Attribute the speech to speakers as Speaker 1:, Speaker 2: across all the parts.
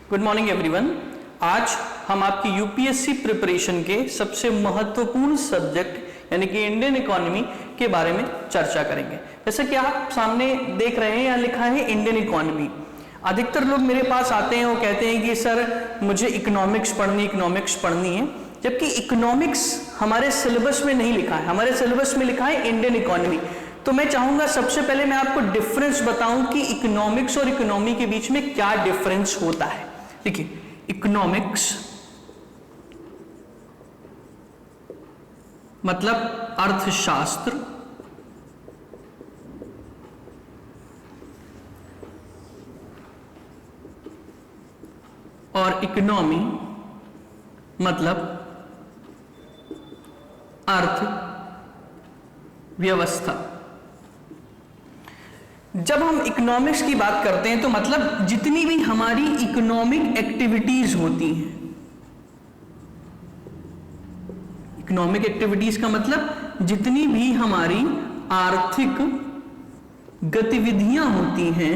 Speaker 1: Good morning everyone. आज हम आपकी यूपीएससी प्रिपरेशन के सबसे महत्वपूर्ण सब्जेक्ट यानी कि इंडियन इकोनॉमी के बारे में चर्चा करेंगे। जैसे कि आप सामने देख रहे हैं, यहाँ लिखा है इंडियन इकोनॉमी। अधिकतर लोग मेरे पास आते हैं, वो कहते हैं कि सर मुझे इकोनॉमिक्स पढ़नी है, जबकि इकोनॉमिक्स हमारे सिलेबस में नहीं लिखा है। हमारे सिलेबस में लिखा है इंडियन इकोनॉमी। तो मैं चाहूंगा सबसे पहले मैं आपको डिफरेंस बताऊं कि इकोनॉमिक्स और इकोनॉमी के बीच में क्या डिफरेंस होता है। देखिए, इकोनॉमिक्स मतलब अर्थशास्त्र, और इकोनॉमी मतलब अर्थ व्यवस्था। जब हम इकोनॉमिक्स की बात करते हैं तो मतलब जितनी भी हमारी इकोनॉमिक एक्टिविटीज होती हैं, इकोनॉमिक एक्टिविटीज का मतलब जितनी भी हमारी आर्थिक गतिविधियां होती हैं,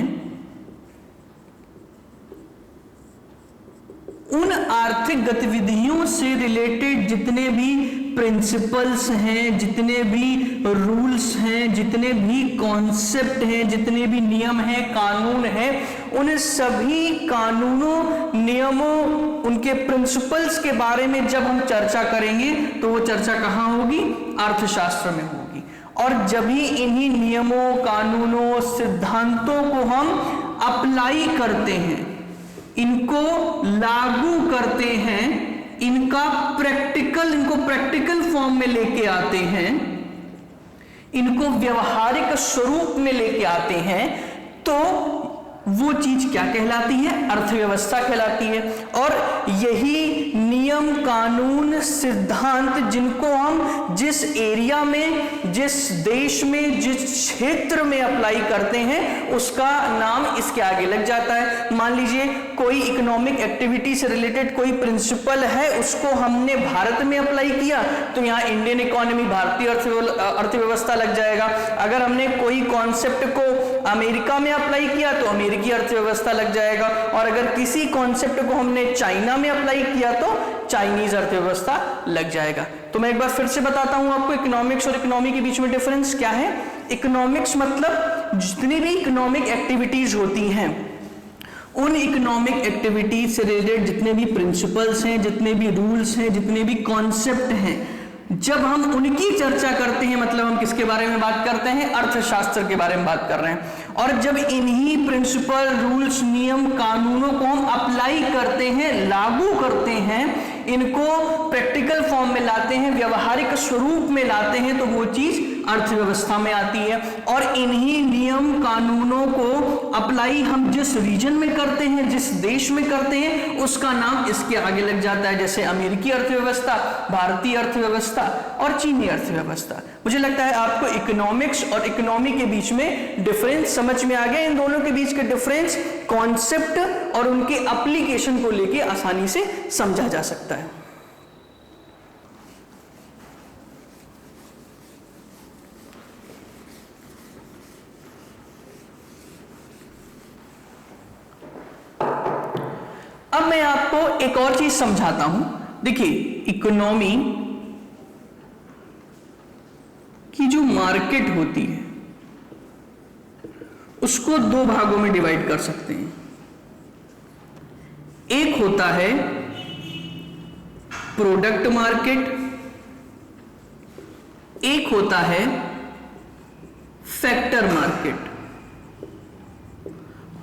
Speaker 1: उन आर्थिक गतिविधियों से रिलेटेड जितने भी प्रिंसिपल्स हैं, जितने भी रूल्स हैं, जितने भी कॉन्सेप्ट हैं, जितने भी नियम हैं, कानून हैं, उन सभी कानूनों, नियमों, उनके प्रिंसिपल्स के बारे में जब हम चर्चा करेंगे तो वो चर्चा कहाँ होगी? अर्थशास्त्र में होगी। और जब भी इन्हीं नियमों, कानूनों, सिद्धांतों को हम अप्लाई करते हैं, इनको लागू करते हैं, इनको प्रैक्टिकल फॉर्म में लेके आते हैं, इनको व्यवहारिक स्वरूप में लेके आते हैं, तो वो चीज क्या कहलाती है? अर्थव्यवस्था कहलाती है। और यही नियम, कानून, सिद्धांत जिनको हम जिस एरिया में, जिस देश में, जिस क्षेत्र में अप्लाई करते हैं, उसका नाम इसके आगे लग जाता है। मान लीजिए कोई इकोनॉमिक एक्टिविटी से रिलेटेड कोई प्रिंसिपल है, उसको हमने भारत में अप्लाई किया तो यहाँ इंडियन इकोनॉमी, भारतीय अर्थव्यवस्था लग जाएगा। अगर हमने कोई कॉन्सेप्ट को अमेरिका में अप्लाई किया तो अमेरिकी अर्थव्यवस्था लग जाएगा। और अगर किसी कॉन्सेप्ट को हमने चाइना में अप्लाई किया तो चाइनीज अर्थव्यवस्था लग जाएगा। तो मैं एक बार फिर से बताता हूं आपको इकोनॉमिक्स और इकोनॉमी के बीच में डिफरेंस क्या है। इकोनॉमिक्स मतलब जितनी भी इकोनॉमिक एक्टिविटीज होती हैं, उन इकोनॉमिक एक्टिविटीज से रिलेटेड जितने भी प्रिंसिपल्स हैं, जितने भी रूल्स हैं, जितने भी कॉन्सेप्ट हैं, जब हम उनकी चर्चा करते हैं, मतलब हम किसके बारे में बात करते हैं? अर्थशास्त्र के बारे में बात कर रहे हैं। और जब इन्हीं प्रिंसिपल, रूल्स, नियम, कानूनों को हम अप्लाई करते हैं, लागू करते हैं, इनको प्रैक्टिकल फॉर्म में लाते हैं, व्यवहारिक स्वरूप में लाते हैं, तो वो चीज अर्थव्यवस्था में आती है। और इन्हीं नियम, कानूनों को अप्लाई हम जिस रीजन में करते हैं, जिस देश में करते हैं, उसका नाम इसके आगे लग जाता है। जैसे अमेरिकी अर्थव्यवस्था, भारतीय अर्थव्यवस्था और चीनी अर्थव्यवस्था। मुझे लगता है आपको इकोनॉमिक्स और इकोनॉमी के बीच में डिफरेंस समझ में आ गया। इन दोनों के बीच के डिफरेंस, कॉन्सेप्ट और उनके एप्लीकेशन को लेके आसानी से समझा जा सकता है। अब मैं आपको एक और चीज समझाता हूं। देखिए, इकोनॉमी की जो मार्केट होती है उसको दो भागों में डिवाइड कर सकते हैं। एक होता है प्रोडक्ट मार्केट, एक होता है फैक्टर मार्केट।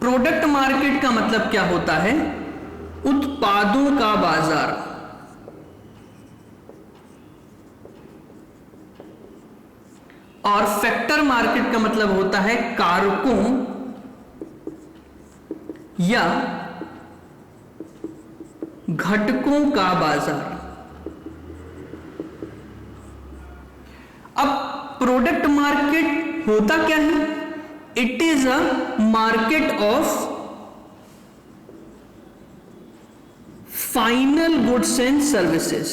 Speaker 1: प्रोडक्ट मार्केट का मतलब क्या होता है? उत्पादों का बाजार। और फैक्टर मार्केट का मतलब होता है कारकों या घटकों का बाजार। अब प्रोडक्ट मार्केट होता क्या है? It is a market of final goods and services.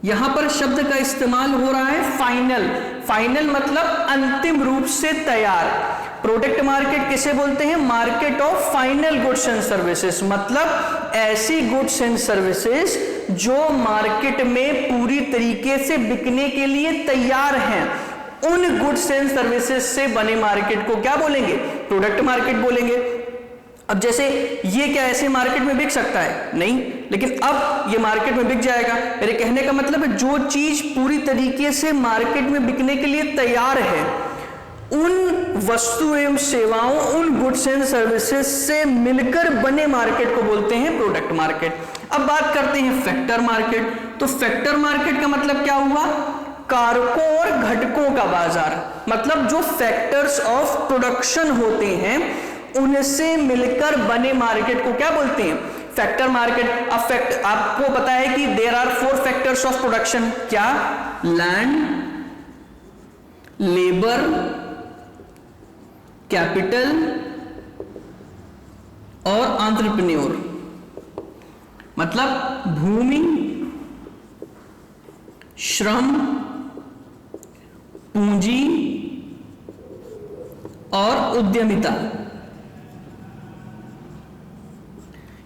Speaker 1: यहां पर शब्द का इस्तेमाल हो रहा है फाइनल। फाइनल मतलब अंतिम रूप से तैयार। प्रोडक्ट मार्केट किसे बोलते हैं? Market of final goods and services, मतलब ऐसी गुड्स एंड सर्विसेज जो मार्केट में पूरी तरीके से बिकने के लिए तैयार हैं, उन गुड्स एंड सर्विसेज से बने मार्केट को क्या बोलेंगे? प्रोडक्ट मार्केट बोलेंगे। अब जैसे ये क्या ऐसे मार्केट में बिक सकता है? नहीं, लेकिन अब ये मार्केट में बिक जाएगा। मेरे कहने का मतलब है जो चीज पूरी तरीके से मार्केट में बिकने के लिए तैयार है, उन वस्तु एवं सेवाओं, उन गुड्स एंड सर्विसेज से मिलकर बने मार्केट को बोलते हैं प्रोडक्ट मार्केट। अब बात करते हैं फैक्टर मार्केट। तो फैक्टर मार्केट का मतलब क्या हुआ? कारकों और घटकों का बाजार, मतलब जो फैक्टर्स ऑफ प्रोडक्शन होते हैं उनसे मिलकर बने मार्केट को क्या बोलते हैं? Factor market. अब आपको पता है कि there are 4 factors of production. क्या? लैंड, लेबर, कैपिटल और एंटरप्रेन्योर, मतलब भूमि, श्रम, पूंजी और उद्यमिता।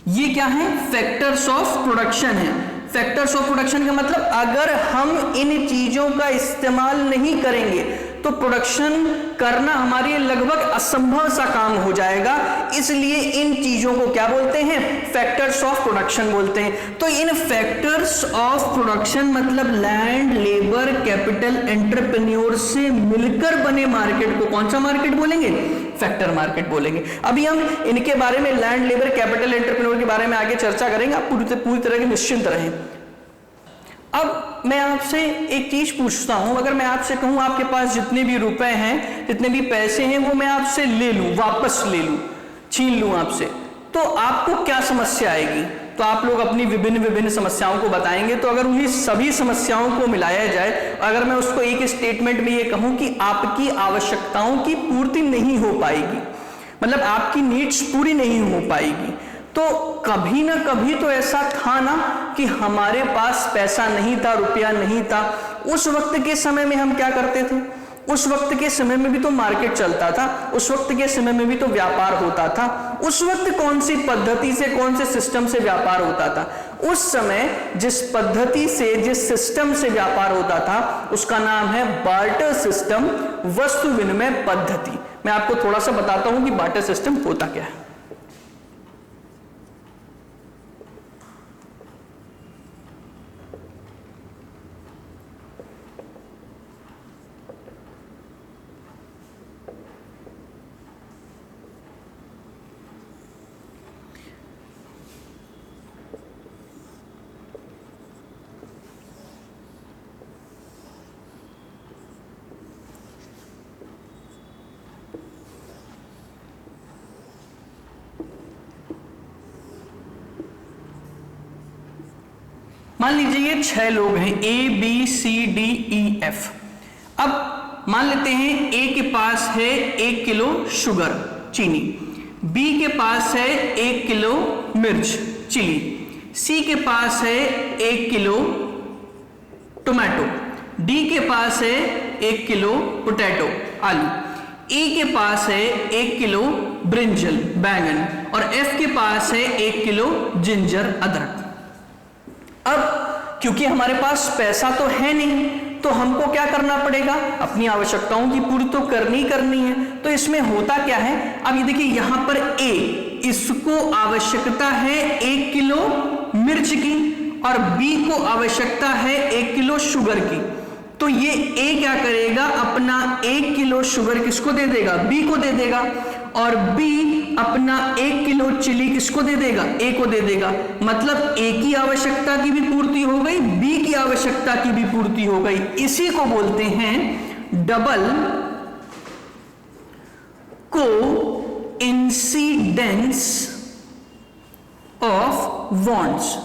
Speaker 1: ये क्या है? फैक्टर्स ऑफ प्रोडक्शन है। फैक्टर्स ऑफ प्रोडक्शन का मतलब अगर हम इन चीजों का इस्तेमाल नहीं करेंगे तो प्रोडक्शन करना हमारे लिए लगभग असंभव सा काम हो जाएगा, इसलिए इन चीजों को क्या बोलते हैं? फैक्टर्स ऑफ प्रोडक्शन बोलते हैं। तो इन फैक्टर्स ऑफ प्रोडक्शन मतलब लैंड, लेबर, कैपिटल, एंटरप्रेन्योर से मिलकर बने मार्केट को कौन सा मार्केट बोलेंगे? फैक्टर मार्केट बोलेंगे। अभी हम इनके बारे में, लैंड, लेबर, कैपिटल, एंटरप्रेन्योर के बारे में आगे चर्चा करेंगे। आप पूरी तरह के निश्चिंत रहें। अब मैं आपसे एक चीज पूछता हूं, अगर मैं आपसे कहूं आपके पास जितने भी रुपए हैं, जितने भी पैसे हैं, वो मैं आपसे ले लूं, वापस ले लूं, छीन लूं आपसे, तो आपको क्या समस्या आएगी? तो आप लोग अपनी विभिन्न समस्याओं को बताएंगे। तो अगर उन्हीं सभी समस्याओं को मिलाया जाए, अगर मैं उसको एक स्टेटमेंट में ये कहूं कि आपकी आवश्यकताओं की पूर्ति नहीं हो पाएगी, मतलब आपकी नीड्स पूरी नहीं हो पाएगी, तो कभी ना कभी तो ऐसा था ना कि हमारे पास पैसा नहीं था, रुपया नहीं था। उस वक्त के समय में हम क्या करते थे? उस वक्त के समय में भी तो मार्केट चलता था, उस वक्त के समय में भी तो व्यापार होता था। उस वक्त कौन सी पद्धति से, कौन से सिस्टम से व्यापार होता था? उस समय जिस पद्धति से, जिस सिस्टम से व्यापार होता था उसका नाम है बार्टर सिस्टम, वस्तु विनिमय पद्धति। मैं आपको थोड़ा सा बताता हूं कि बार्टर सिस्टम होता क्या है। मान लीजिए ये 6 लोग हैं, A, B, C, D, E, F। अब मान लेते हैं A के पास है 1 किलो शुगर, चीनी, B के पास है 1 किलो मिर्च, चिली, C के पास है 1 किलो टोमेटो, D के पास है 1 किलो पोटैटो, आलू, E के पास है 1 किलो ब्रिंजल, बैंगन, और F के पास है 1 किलो जिंजर, अदरक। अब क्योंकि हमारे पास पैसा तो है नहीं, तो हमको क्या करना पड़ेगा? अपनी आवश्यकताओं की पूर्ति तो करनी है। तो इसमें होता क्या है? अब ये देखिए यहां पर A, इसको आवश्यकता है 1 किलो मिर्च की, और B को आवश्यकता है 1 किलो शुगर की। तो ये A क्या करेगा? अपना 1 किलो शुगर किसको दे देगा? B को दे देगा, और B अपना 1 किलो चिली किसको दे देगा? A को दे देगा। मतलब A की आवश्यकता की भी पूर्ति हो गई, B की आवश्यकता की भी पूर्ति हो गई। इसी को बोलते हैं डबल को इंसिडेंस ऑफ वांट्स,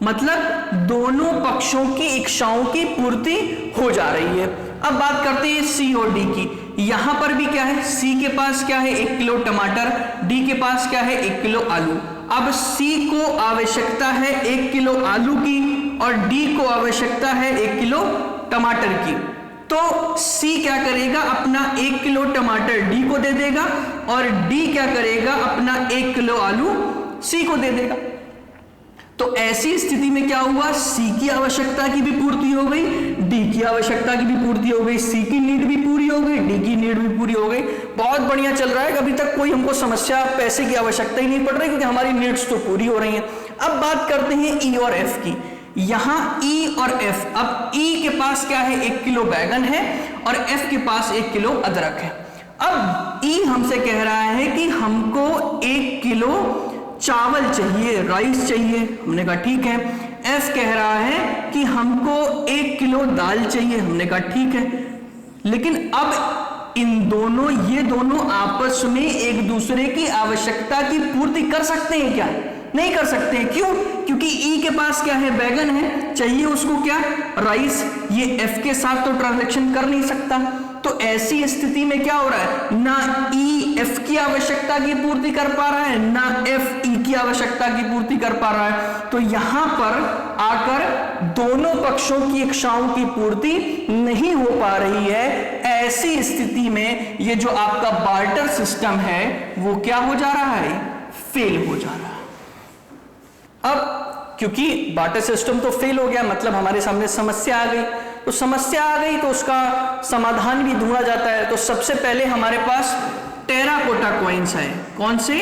Speaker 1: मतलब दोनों पक्षों की इच्छाओं की पूर्ति हो जा रही है। अब बात करते हैं C और D की। यहां पर भी क्या है? C के पास क्या है? 1 किलो टमाटर, D के पास क्या है? 1 किलो आलू। अब C को आवश्यकता है 1 किलो आलू की, और D को आवश्यकता है 1 किलो टमाटर की। तो सी क्या करेगा, अपना 1 किलो टमाटर डी को दे देगा और डी क्या करेगा, अपना 1 किलो आलू सी को दे देगा। तो ऐसी स्थिति में क्या हुआ, सी की आवश्यकता की भी पूर्ति हो गई, डी की आवश्यकता की भी पूर्ति हो गई, सी की नीड भी पूरी हो गई, डी की नीड भी पूरी हो गई। बहुत बढ़िया चल रहा है, अभी तक कोई हमको समस्या पैसे की आवश्यकता ही नहीं पड़ रही क्योंकि हमारी नीड्स तो पूरी हो रही हैं। अब बात करते हैं ई और एफ की। यहां ई और एफ, अब ई के पास क्या है, 1 किलो बैगन है और एफ के पास 1 किलो अदरक है। अब ई हमसे कह रहा है कि हमको 1 किलो चावल चाहिए, राइस चाहिए, हमने कहा ठीक है। एफ कह रहा है कि हमको 1 किलो दाल चाहिए, हमने कहा ठीक है। लेकिन अब ये दोनों आपस में एक दूसरे की आवश्यकता की पूर्ति कर सकते हैं क्या? नहीं कर सकते हैं। क्यों? क्योंकि ई के पास क्या है, बैगन है, चाहिए उसको क्या, राइस। ये एफ के साथ तो ट्रांजैक्शन कर नहीं सकता। तो ऐसी स्थिति में क्या हो रहा है, ना ई एफ की आवश्यकता की पूर्ति कर पा रहा है, ना एफ ई की आवश्यकता की पूर्ति कर पा रहा है। तो यहां पर आकर दोनों पक्षों की इच्छाओं की पूर्ति नहीं हो पा रही है। ऐसी स्थिति में ये जो आपका बार्टर सिस्टम है वो क्या हो जा रहा है, फेल हो जा रहा है। अब क्योंकि बार्टर सिस्टम तो फेल हो गया, मतलब हमारे सामने समस्या आ गई। तो समस्या आ गई तो उसका समाधान भी ढूंढा जाता है। तो सबसे पहले हमारे पास टेराकोटा कॉइन्स है। कौन से?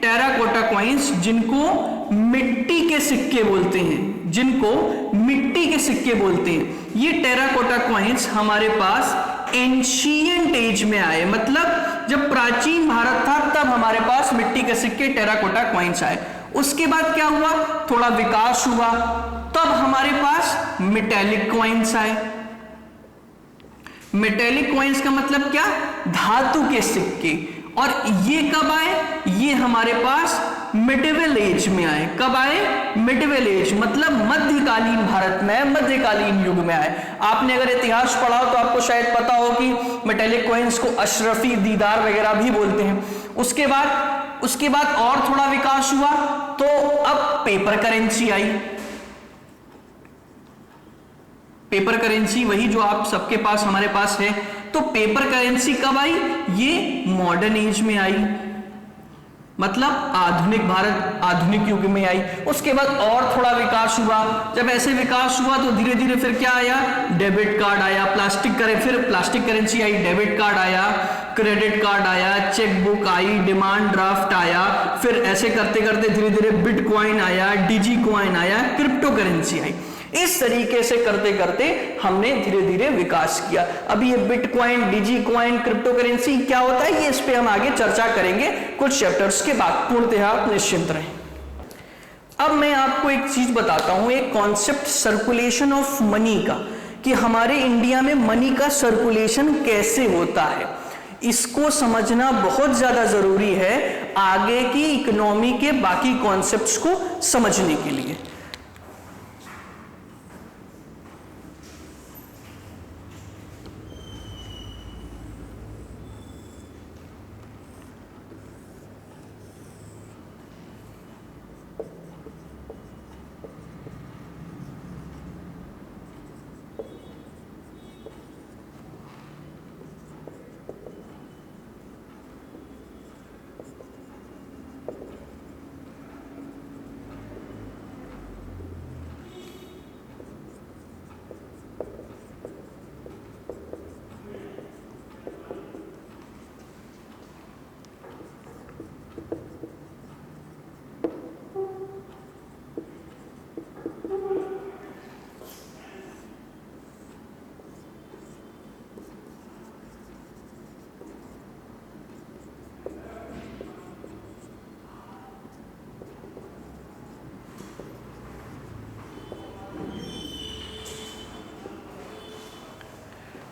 Speaker 1: टेराकोटा कॉइन्स, जिनको मिट्टी के सिक्के बोलते हैं, जिनको मिट्टी के सिक्के बोलते हैं। ये टेराकोटा कॉइन्स हमारे पास एंशिएंट एज में आए, मतलब जब प्राचीन भारत था तब हमारे पास मिट्टी के सिक्के टेराकोटा कॉइन्स आए। उसके बाद क्या हुआ, थोड़ा विकास हुआ, तब हमारे पास मेटेलिक कॉइन्स आए। मेटेलिक कॉइन्स का मतलब क्या, धातु के सिक्के। और ये कब आए, ये हमारे पास मिडिवल एज में आए। कब आए, मिडिवल एज, मतलब मध्यकालीन भारत में, मध्यकालीन युग में आए। आपने अगर इतिहास पढ़ा हो तो आपको शायद पता हो कि मेटेलिक कॉइन्स को अशरफी, दीदार वगैरह भी बोलते हैं। उसके बाद और थोड़ा विकास हुआ तो अब पेपर करेंसी आई। पेपर करेंसी वही जो आप सबके पास, हमारे पास है। तो पेपर करेंसी कब आई, ये मॉडर्न एज में आई, मतलब आधुनिक भारत, आधुनिक युग में आई। उसके बाद और थोड़ा विकास हुआ। जब ऐसे विकास हुआ तो धीरे धीरे फिर क्या आया, डेबिट कार्ड आया, फिर प्लास्टिक करेंसी आई, डेबिट कार्ड आया, क्रेडिट कार्ड आया, चेक बुक आई, डिमांड ड्राफ्ट आया। फिर ऐसे करते करते धीरे धीरे बिटकॉइन आया, डिजी कॉइन आया, क्रिप्टो करेंसी आई। इस तरीके से करते करते हमने धीरे धीरे विकास किया। अभी ये बिटकॉइन, डिजी कॉइन, क्रिप्टो करेंसी क्या होता है, ये इस पे हम आगे चर्चा करेंगे कुछ चैप्टर्स के बाद। पूर्णतः आप निश्चिंत रहें। अब मैं आपको एक चीज बताता हूं, एक कॉन्सेप्ट सर्कुलेशन ऑफ मनी का, कि हमारे इंडिया में मनी का सर्कुलेशन कैसे होता है। इसको समझना बहुत ज्यादा जरूरी है आगे की इकोनॉमी के बाकी कॉन्सेप्ट्स को समझने के लिए।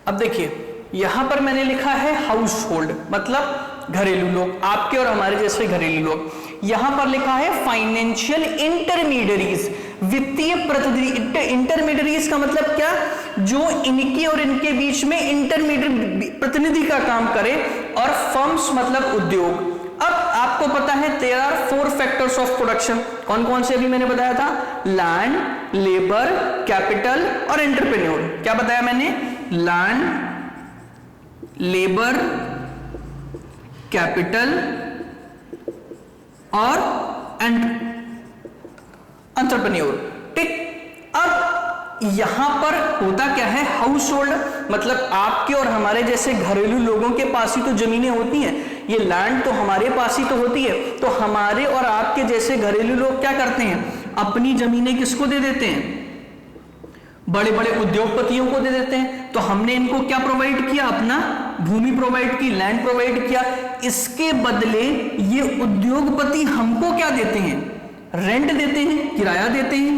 Speaker 1: अब देखिए यहां पर मैंने लिखा है हाउस होल्ड, मतलब घरेलू लोग, आपके और हमारे जैसे घरेलू लोग। यहां पर लिखा है फाइनेंशियल इंटरमीडियरीज, वित्तीय प्रतिनिधि। इंटरमीडियरीज का मतलब क्या, जो इनके और इनके बीच में इंटरमीडिएट प्रतिनिधि का काम करे। और फर्म्स मतलब उद्योग। अब आपको पता है there are 4 factors of production. कौन कौन से अभी मैंने बताया था, लैंड, लेबर, कैपिटल और एंटरप्रेन्योर। क्या बताया मैंने, लैंड, लेबर, कैपिटल और एंटरप्रेन्योर। ठीक, अब यहां पर होता क्या है, हाउस होल्ड मतलब आपके और हमारे जैसे घरेलू लोगों के पास ही तो जमीनें होती हैं, ये लैंड तो हमारे पास ही तो होती है। तो हमारे और आपके जैसे घरेलू लोग क्या करते हैं, अपनी जमीनें किसको दे देते हैं, बड़े बड़े उद्योगपतियों को दे देते हैं। तो हमने इनको क्या प्रोवाइड किया, अपना भूमि प्रोवाइड की, लैंड प्रोवाइड किया। इसके बदले ये उद्योगपति हमको क्या देते हैं, रेंट देते हैं, किराया देते हैं।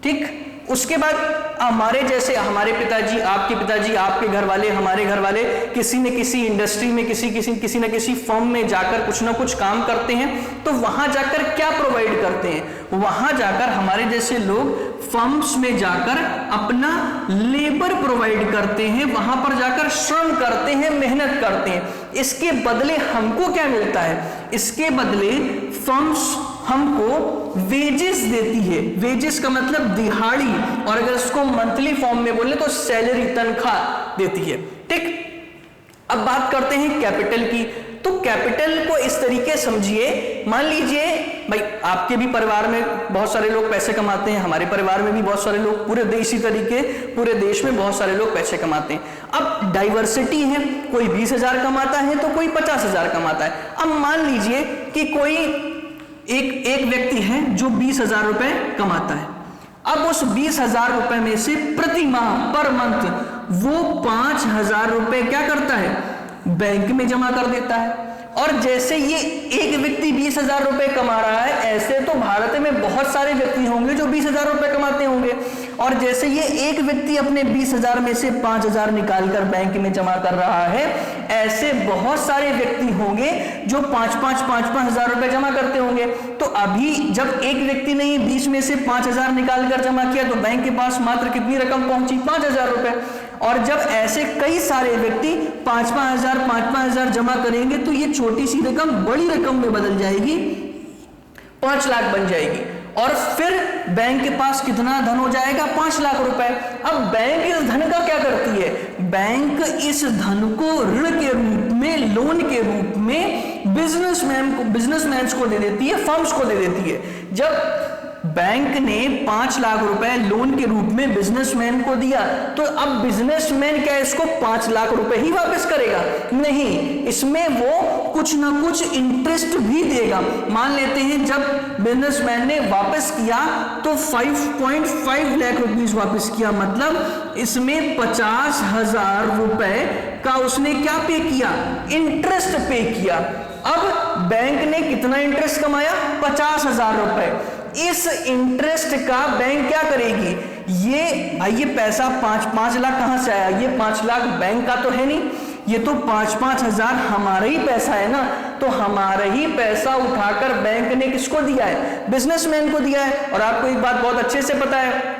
Speaker 1: ठीक, उसके बाद हमारे जैसे हमारे पिताजी, आपके पिताजी, आपके घर वाले, हमारे घर वाले किसी न किसी इंडस्ट्री में, किसी न किसी फर्म में जाकर कुछ ना कुछ काम करते हैं। तो वहां जाकर क्या प्रोवाइड करते हैं, वहां जाकर हमारे जैसे लोग फर्म्स में जाकर अपना लेबर प्रोवाइड करते हैं, वहां पर जाकर श्रम करते हैं, मेहनत करते हैं। इसके बदले हमको क्या मिलता है, इसके बदले फर्म्स हमको वेजेस देती है। वेजेस का मतलब दिहाड़ी, और अगर इसको मंथली फॉर्म में बोले तो सैलरी, तनख्वाह देती है। ठीक, अब बात करते हैं कैपिटल की। तो कैपिटल को इस तरीके समझिए, मान लीजिए भाई आपके भी परिवार में बहुत सारे लोग पैसे कमाते हैं, हमारे परिवार में भी बहुत सारे लोग, पूरे इसी तरीके पूरे देश में बहुत सारे लोग पैसे कमाते हैं। अब डाइवर्सिटी है, कोई 20,000 कमाता है तो कोई 50,000 कमाता है। अब मान लीजिए कि कोई एक व्यक्ति है जो 20,000 रुपए कमाता है। अब उस 20,000 रुपए में से प्रति माह, पर मंथ, वो 5,000 रुपए क्या करता है, बैंक में जमा कर देता है। और जैसे ये एक व्यक्ति 20,000 रुपए कमा रहा है, ऐसे तो भारत में बहुत सारे व्यक्ति होंगे जो 20,000 रुपए कमाते होंगे। और जैसे ये एक व्यक्ति अपने 20,000 में से 5,000 निकालकर बैंक में जमा कर रहा है, ऐसे बहुत सारे व्यक्ति होंगे जो 5,000 रुपए जमा करते होंगे। तो अभी जब एक व्यक्ति ने 20 में से 5,000 निकालकर जमा किया तो बैंक के पास मात्र कितनी रकम पहुंची, 5,000 रुपए। और जब ऐसे कई सारे व्यक्ति 5,000 जमा करेंगे तो ये छोटी सी रकम बड़ी रकम में बदल जाएगी, 5 लाख बन जाएगी। और फिर बैंक के पास कितना धन हो जाएगा, 5 लाख रुपए। अब बैंक इस धन का क्या करती है, बैंक इस धन को ऋण के रूप में, लोन के रूप में बिजनेसमैन को दे देती है, फर्म्स को दे देती है। जब बैंक ने 5 लाख रुपए लोन के रूप में बिजनेसमैन को दिया, तो अब बिजनेसमैन क्या इसको 5 लाख रुपए ही वापस करेगा, नहीं, इसमें वो कुछ ना कुछ इंटरेस्ट भी देगा। मान लेते हैं जब बिजनेसमैन ने वापस किया तो 5.5 लाख रुपीस वापस किया, मतलब इसमें 50,000 रुपए का उसने क्या पे किया, इंटरेस्ट पे किया। अब बैंक ने कितना इंटरेस्ट कमाया, 50,000 रुपए। इस इंटरेस्ट का बैंक क्या करेगी, ये भाई ये पैसा 5 लाख कहां से आया, ये 5 लाख बैंक का तो है नहीं, ये तो 5 हजार हमारा ही पैसा है ना। तो हमारा ही पैसा उठाकर बैंक ने किसको दिया है, बिजनेसमैन को दिया है। और आपको एक बात बहुत अच्छे से पता है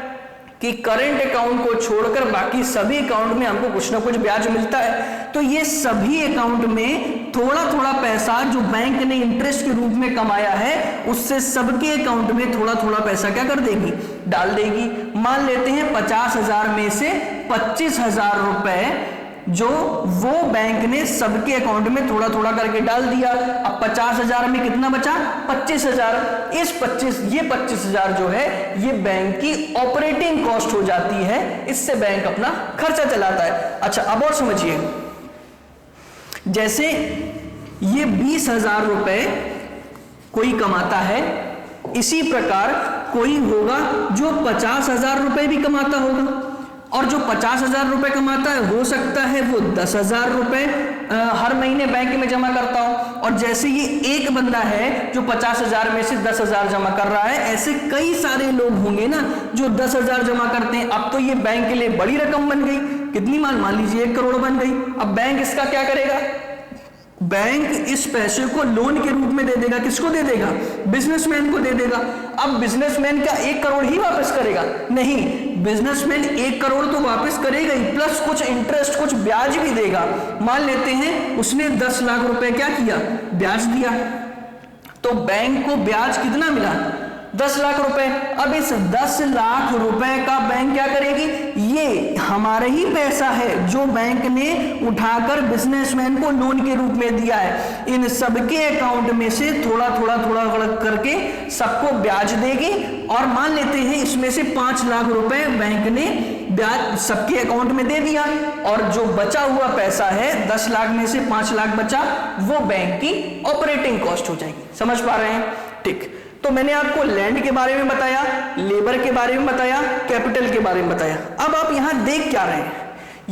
Speaker 1: कि करंट अकाउंट को छोड़कर बाकी सभी अकाउंट में हमको कुछ ना कुछ ब्याज मिलता है। तो ये सभी अकाउंट में थोड़ा थोड़ा पैसा जो बैंक ने इंटरेस्ट के रूप में कमाया है, उससे सबके अकाउंट में थोड़ा थोड़ा पैसा क्या कर देगी, डाल देगी। मान लेते हैं 50,000 में से 25,000 रुपए जो वो बैंक ने सबके अकाउंट में थोड़ा थोड़ा करके डाल दिया। अब 50,000 में कितना बचा, 25,000। इस 25,000 जो है ये बैंक की ऑपरेटिंग कॉस्ट हो जाती है, इससे बैंक अपना खर्चा चलाता है। अच्छा अब और समझिए, जैसे ये 20,000 रुपए कोई कमाता है, इसी प्रकार कोई होगा जो 50,000 रुपए भी कमाता होगा, और जो 50,000 रुपए कमाता है हो सकता है वो 10,000 रुपए हर महीने बैंक में जमा करता हो। और जैसे ये एक बंदा है जो 50,000 में से 10,000 जमा कर रहा है, ऐसे कई सारे लोग होंगे ना जो 10,000 जमा करते हैं। अब तो ये बैंक के लिए बड़ी रकम बन गई, कितनी मान लीजिए 1 करोड़ बन गई। अब बैंक इसका क्या करेगा, बैंक इस पैसे को लोन के रूप में दे देगा, किसको दे देगा, बिजनेसमैन को दे देगा। अब बिजनेसमैन क्या 1 करोड़ ही वापस करेगा, नहीं, बिजनेसमैन 1 करोड़ तो वापस करेगा ही, प्लस कुछ इंटरेस्ट, कुछ ब्याज भी देगा। मान लेते हैं उसने 10 लाख रुपए क्या किया, ब्याज दिया, तो बैंक को ब्याज कितना मिला, 10 लाख रुपए। अब इस 10 लाख रुपए का बैंक क्या करेगी, ये हमारा ही पैसा है जो बैंक ने उठाकर बिजनेसमैन को लोन के रूप में दिया है, इन सबके अकाउंट में से थोड़ा थोड़ा करके सबको ब्याज देगी। और मान लेते हैं इसमें से 5 लाख रुपए बैंक ने ब्याज सबके अकाउंट में दे दिया, और जो बचा हुआ पैसा है 10 लाख में से 5 लाख बचा, वो बैंक की ऑपरेटिंग कॉस्ट हो जाएगी। समझ पा रहे हैं? ठीक, तो मैंने आपको लैंड के बारे में बताया, लेबर के बारे में बताया, कैपिटल के बारे में बताया। अब आप यहां देख क्या रहे हैं,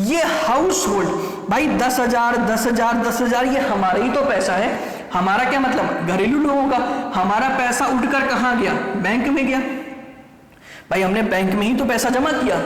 Speaker 1: ये हाउस होल्ड, भाई 10,000 10,000 10,000 ये हमारा ही तो पैसा है। हमारा क्या मतलब, घरेलू लोगों का। हमारा पैसा उठकर कहां गया, बैंक में गया। भाई हमने बैंक में ही तो पैसा जमा किया।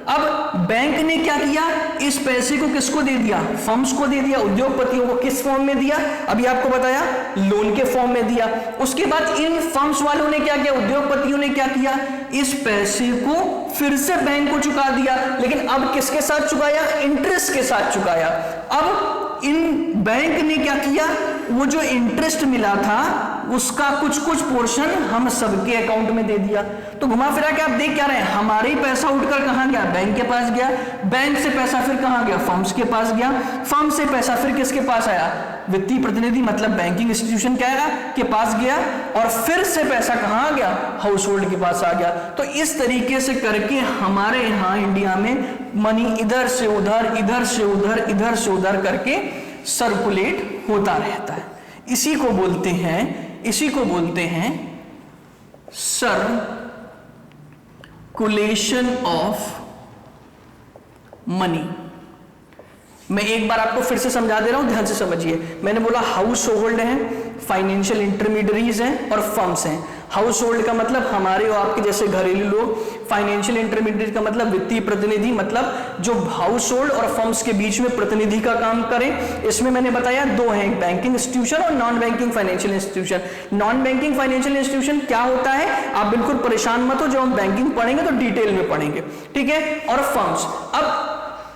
Speaker 1: अब बैंक ने क्या किया, इस पैसे को किसको दे दिया, फर्म्स को दे दिया, उद्योगपतियों को। किस फॉर्म में दिया, अभी आपको बताया, लोन के फॉर्म में दिया। उसके बाद इन फर्म्स वालों ने क्या किया, उद्योगपतियों ने क्या किया, इस पैसे को फिर से बैंक को चुका दिया। लेकिन अब किसके साथ चुकाया, इंटरेस्ट के साथ चुकाया। अब इन बैंक ने क्या किया, वो जो इंटरेस्ट मिला था उसका कुछ पोर्शन हम सबके अकाउंट में दे दिया। तो घुमा फिरा के आप देख क्या रहे हैं, हमारे ही पैसा उठकर कहां गया, बैंक के पास गया। बैंक से पैसा फिर कहां गया, फर्म्स के पास गया। फर्म से पैसा फिर किसके पास आया, वित्तीय प्रतिनिधि मतलब बैंकिंग इंस्टीट्यूशन के पास गया। और फिर से पैसा कहां आ गया, हाउस होल्ड के पास आ गया। तो इस तरीके से करके हमारे यहां इंडिया में मनी इधर से उधर, इधर से उधर, इधर से उधर करके सर्कुलेट होता रहता है। इसी को बोलते हैं सर्कुलेशन ऑफ मनी। मैं एक बार आपको फिर से समझा दे रहा हूं, ध्यान से समझिए। मैंने बोला हाउस होल्ड है, फाइनेंशियल इंटरमीडियरीज हैं और फर्म्स हैं। हाउस होल्ड का मतलब हमारे और आपके जैसे घरेलू लोग, फाइनेंशियल इंटरमीडिएट का मतलब वित्तीय प्रतिनिधि, मतलब जो हाउस होल्ड और फर्म्स के बीच में प्रतिनिधि का काम करें। इसमें मैंने बताया दो हैं, बैंकिंग इंस्टीट्यूशन और non banking financial institution. Non banking financial institution क्या होता है, आप बिल्कुल परेशान मत हो, जब हम बैंकिंग पढ़ेंगे तो डिटेल में पढ़ेंगे, ठीक है। और फर्म्स, अब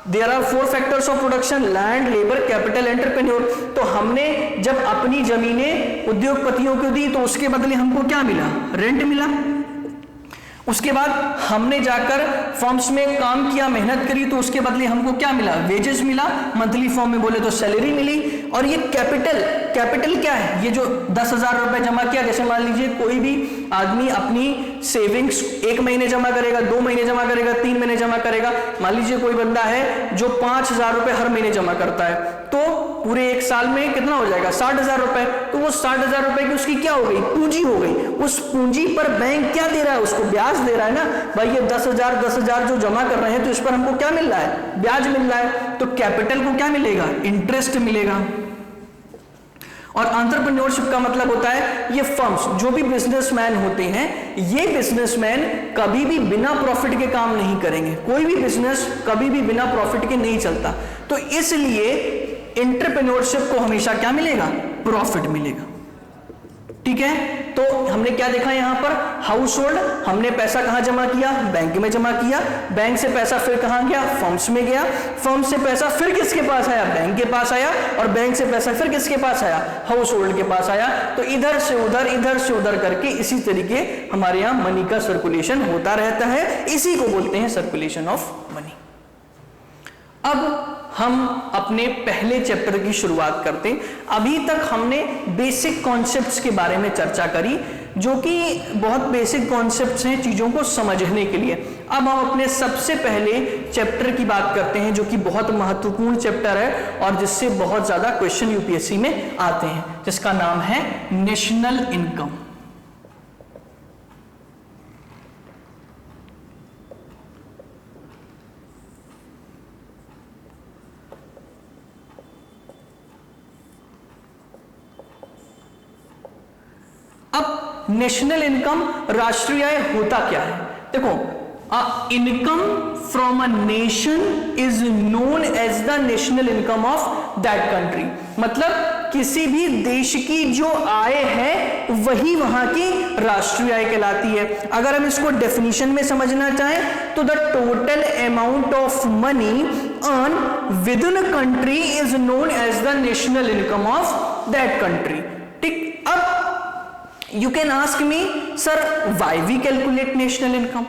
Speaker 1: there are 4 factors of production, land, labour, capital, entrepreneur. तो हमने जब अपनी जमीनें उद्योगपतियों को दी तो उसके बदले हमको क्या मिला, रेंट मिला। उसके बाद हमने जाकर फर्म्स में काम किया, मेहनत करी, तो उसके बदले हमको क्या मिला, वेजेस मिला। मंथली फॉर्म में बोले तो सैलरी मिली। और ये कैपिटल क्या है, ये जो 10,000 रुपए जमा किया, जैसे मान लीजिए कोई भी आदमी अपनी सेविंग्स 1 महीने जमा करेगा, 2 महीने जमा करेगा, 3 महीने जमा करेगा। मान लीजिए कोई बंदा है जो 5,000 रुपए हर महीने जमा करता है, तो पूरे 1 साल में कितना हो जाएगा, 60,000 रुपए। तो वो 60,000 रुपए की उसकी क्या हो गई, पूंजी हो गई। उस पूंजी पर बैंक क्या दे रहा है, उसको ब्याज दे रहा है ना। भाई ये 10,000 जो जमा कर रहे हैं तो इस पर हमको क्या मिल रहा है, ब्याज मिल रहा है। तो कैपिटल को क्या मिलेगा, इंटरेस्ट मिलेगा। और एंटरप्रेन्योरशिप का मतलब होता है ये फर्म्स, जो भी बिजनेसमैन होते हैं, ये बिजनेसमैन कभी भी बिना प्रॉफिट के काम नहीं करेंगे। कोई भी बिजनेस कभी भी बिना प्रॉफिट के नहीं चलता। तो इसलिए एंटरप्रेन्योरशिप को हमेशा क्या मिलेगा, प्रॉफिट मिलेगा, ठीक है। तो हमने क्या देखा यहां पर, हाउस होल्ड, हमने पैसा कहां जमा किया, बैंक में जमा किया। बैंक से पैसा फिर कहां गया, फर्म्स में गया। फर्म से पैसा फिर किसके पास आया, बैंक के पास आया। और बैंक से पैसा फिर किसके पास आया, हाउस होल्ड के पास आया। तो इधर से उधर करके इसी तरीके हमारे यहां मनी का सर्कुलेशन होता रहता है। इसी को बोलते हैं सर्कुलेशन ऑफ मनी। अब हम अपने पहले चैप्टर की शुरुआत करते हैं। अभी तक हमने बेसिक कॉन्सेप्ट्स के बारे में चर्चा करी, जो कि बहुत बेसिक कॉन्सेप्ट्स हैं चीजों को समझने के लिए। अब हम अपने सबसे पहले चैप्टर की बात करते हैं, जो कि बहुत महत्वपूर्ण चैप्टर है और जिससे बहुत ज्यादा क्वेश्चन यूपीएससी में आते हैं, जिसका नाम है नेशनल इनकम। अब नेशनल इनकम, राष्ट्रीय आय होता क्या है, देखो, income from a nation is known as the national income of that country. मतलब किसी भी देश की जो आय है वही वहां की राष्ट्रीय आय कहलाती है। अगर हम इसको डेफिनेशन में समझना चाहें तो the total amount of money earn within a country is known as the national income of that country. ठीक, अब You can ask me, sir, why we calculate national income?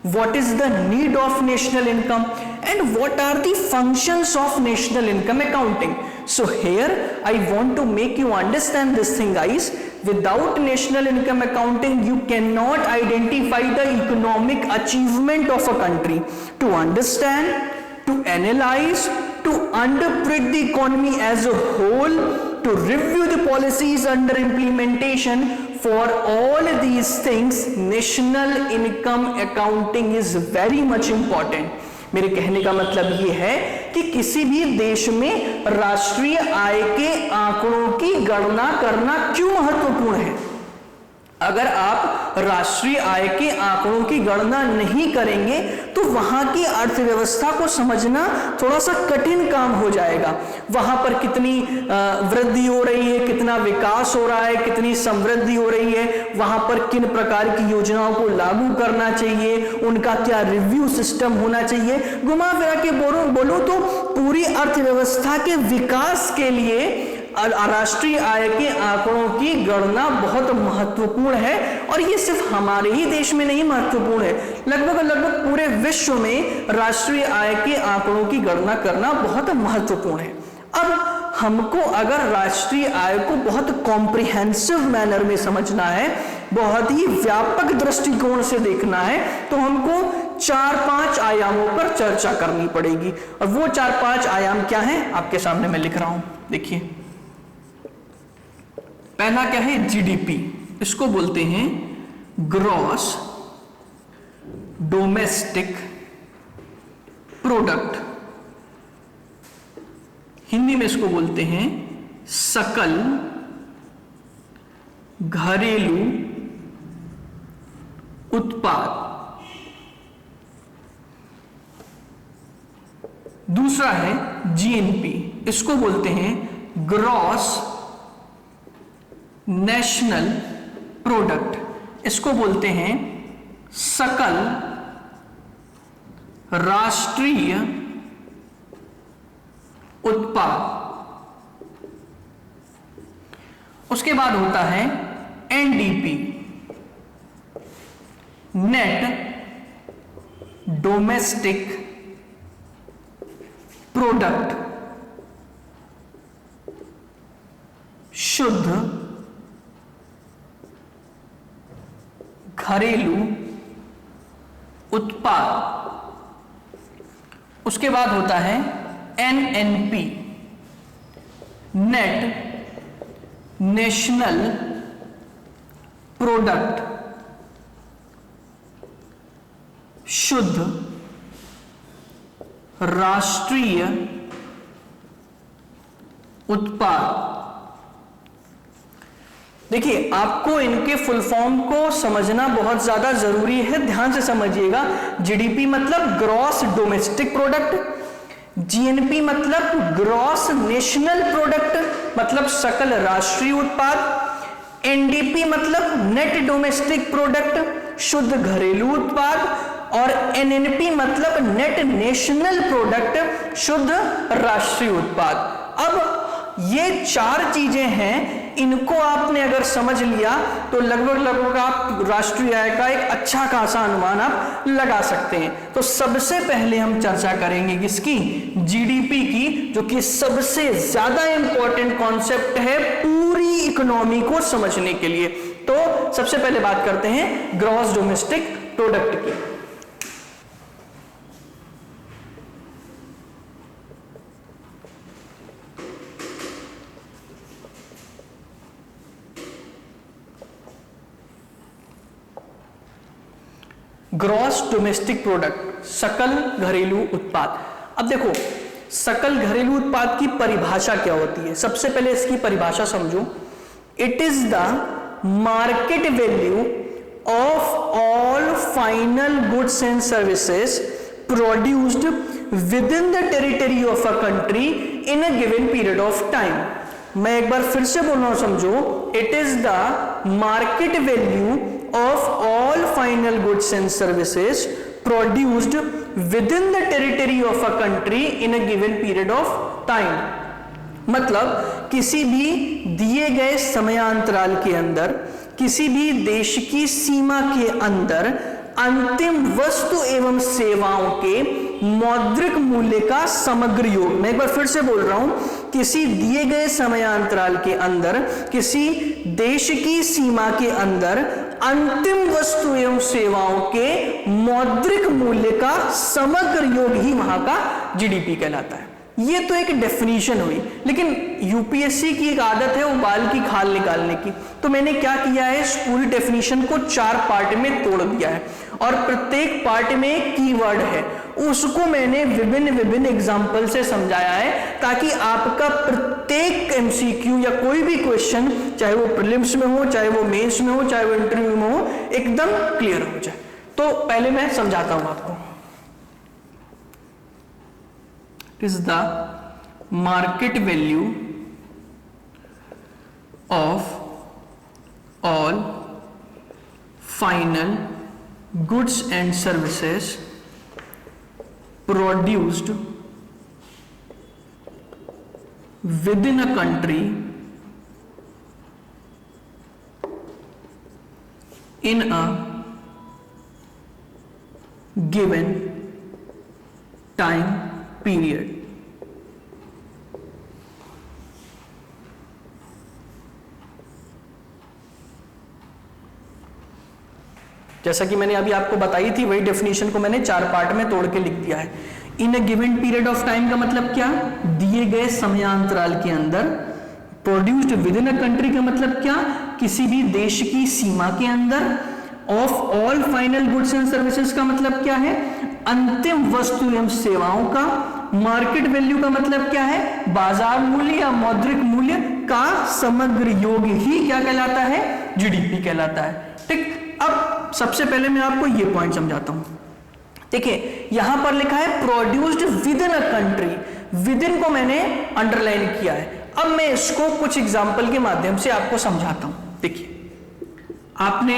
Speaker 1: What is the need of national income? And what are the functions of national income accounting? So here I want to make you understand this thing, guys. Without national income accounting, you cannot identify the economic achievement of a country. To understand, to analyze, to interpret the economy as a whole, to review the policies under implementation, for all these things national income accounting is very much important. मेरे कहने का मतलब ये है कि किसी भी देश में राष्ट्रीय आय के आंकड़ों की गणना करना क्यों महत्वपूर्ण है। अगर आप राष्ट्रीय आय के आंकड़ों की गणना नहीं करेंगे तो वहां की अर्थव्यवस्था को समझना थोड़ा सा कठिन काम हो जाएगा। वहां पर कितनी वृद्धि हो रही है, कितना विकास हो रहा है, कितनी समृद्धि हो रही है, वहां पर किन प्रकार की योजनाओं को लागू करना चाहिए, उनका क्या रिव्यू सिस्टम होना चाहिए। घुमा फिरा के बोलूं तो पूरी अर्थव्यवस्था के विकास के लिए राष्ट्रीय आय के आंकड़ों की गणना बहुत महत्वपूर्ण है। और ये सिर्फ हमारे ही देश में नहीं महत्वपूर्ण है, लगभग पूरे विश्व में राष्ट्रीय आय के आंकड़ों की गणना करना बहुत महत्वपूर्ण है। अब हमको अगर राष्ट्रीय आय को बहुत कॉम्प्रिहेंसिव मैनर में समझना है, बहुत ही व्यापक दृष्टिकोण से देखना है, तो हमको 4-5 आयामों पर चर्चा करनी पड़ेगी। और वो 4-5 आयाम क्या है, आपके सामने मैं लिख रहा हूं, देखिए। पहला क्या है, जीडीपी, इसको बोलते हैं ग्रॉस डोमेस्टिक प्रोडक्ट, हिंदी में इसको बोलते हैं सकल घरेलू उत्पाद। दूसरा है जीएनपी, इसको बोलते हैं ग्रॉस नेशनल प्रोडक्ट, इसको बोलते हैं सकल राष्ट्रीय उत्पाद। उसके बाद होता है एनडीपी, नेट डोमेस्टिक प्रोडक्ट, शुद्ध घरेलू उत्पाद। उसके बाद होता है एनएनपी, नेट नेशनल प्रोडक्ट, शुद्ध राष्ट्रीय उत्पाद। देखिए, आपको इनके फुल फॉर्म को समझना बहुत ज्यादा जरूरी है, ध्यान से समझिएगा। जीडीपी मतलब ग्रॉस डोमेस्टिक प्रोडक्ट, जीएनपी मतलब ग्रॉस नेशनल प्रोडक्ट मतलब सकल राष्ट्रीय उत्पाद, एनडीपी मतलब नेट डोमेस्टिक प्रोडक्ट शुद्ध घरेलू उत्पाद, और एनएनपी मतलब नेट नेशनल प्रोडक्ट शुद्ध राष्ट्रीय उत्पाद। अब ये 4 चीजें हैं, इनको आपने अगर समझ लिया तो लगभग आप राष्ट्रीय आय का एक अच्छा खासा अनुमान आप लगा सकते हैं। तो सबसे पहले हम चर्चा करेंगे किसकी, जीडीपी की, जो कि सबसे ज्यादा इंपॉर्टेंट कॉन्सेप्ट है पूरी इकोनॉमी को समझने के लिए। तो सबसे पहले बात करते हैं ग्रॉस डोमेस्टिक प्रोडक्ट की। ग्रॉस डोमेस्टिक प्रोडक्ट, सकल घरेलू उत्पाद। अब देखो, सकल घरेलू उत्पाद की परिभाषा क्या होती है, सबसे पहले इसकी परिभाषा समझो। It is the market value of all final goods and services produced with in the territory of a country in a given period of time. मैं एक बार फिर से बोल रहा हूं, समझो। It is the market value of all final goods and services produced within the territory of a country in a given period of time। मतलब किसी भी दिए गए समयांतराल के अंदर किसी भी देश की सीमा के अंदर अंतिम वस्तु एवं सेवाओं के मौद्रिक मूल्य का समग्र योग। मैं एक बार फिर से बोल रहा हूं, किसी दिए गए समयांतराल के अंदर किसी देश की सीमा के अंदर अंतिम वस्तु एवं सेवाओं के मौद्रिक मूल्य का समग्र योग ही वहां का जीडीपी कहलाता है। ये तो एक डेफिनेशन हुई, लेकिन यूपीएससी की एक आदत है उबाल की खाल निकालने की। तो मैंने क्या किया है, इस पूरी डेफिनेशन को 4 पार्ट में तोड़ दिया है और प्रत्येक पार्ट में एक कीवर्ड है, उसको मैंने विभिन्न एग्जाम्पल से समझाया है ताकि आपका प्रत्येक एमसीक्यू या कोई भी क्वेश्चन, चाहे वो प्रीलिम्स में हो, चाहे वो मेंस में हो, चाहे वो इंटरव्यू में हो, एकदम क्लियर हो जाए। तो पहले मैं समझाता हूं आपको। It is the market value of all final goods and services produced within a country in a given time period. जैसा कि मैंने अभी आपको बताई थी, वही डेफिनेशन को मैंने 4 पार्ट में तोड़ के लिख दिया है। In a given period of time का मतलब क्या, दिए गए समयांतराल के अंदर। Produced within a country का मतलब क्या, किसी भी देश की सीमा के अंदर। Of all final goods and services का मतलब क्या है, अंतिम वस्तु एवं सेवाओं का। मार्केट वैल्यू का मतलब क्या है, बाजार मूल्य या मौद्रिक मूल्य का समग्र योग ही क्या कहलाता है, जीडीपी कहलाता है। ठीक, अब सबसे पहले मैं आपको ये पॉइंट समझाता हूं। देखिए यहां पर लिखा है produced within a country, with in को मैंने अंडरलाइन किया है। अब मैं इसको कुछ एग्जाम्पल के माध्यम से आपको समझाता हूं। देखिए, आपने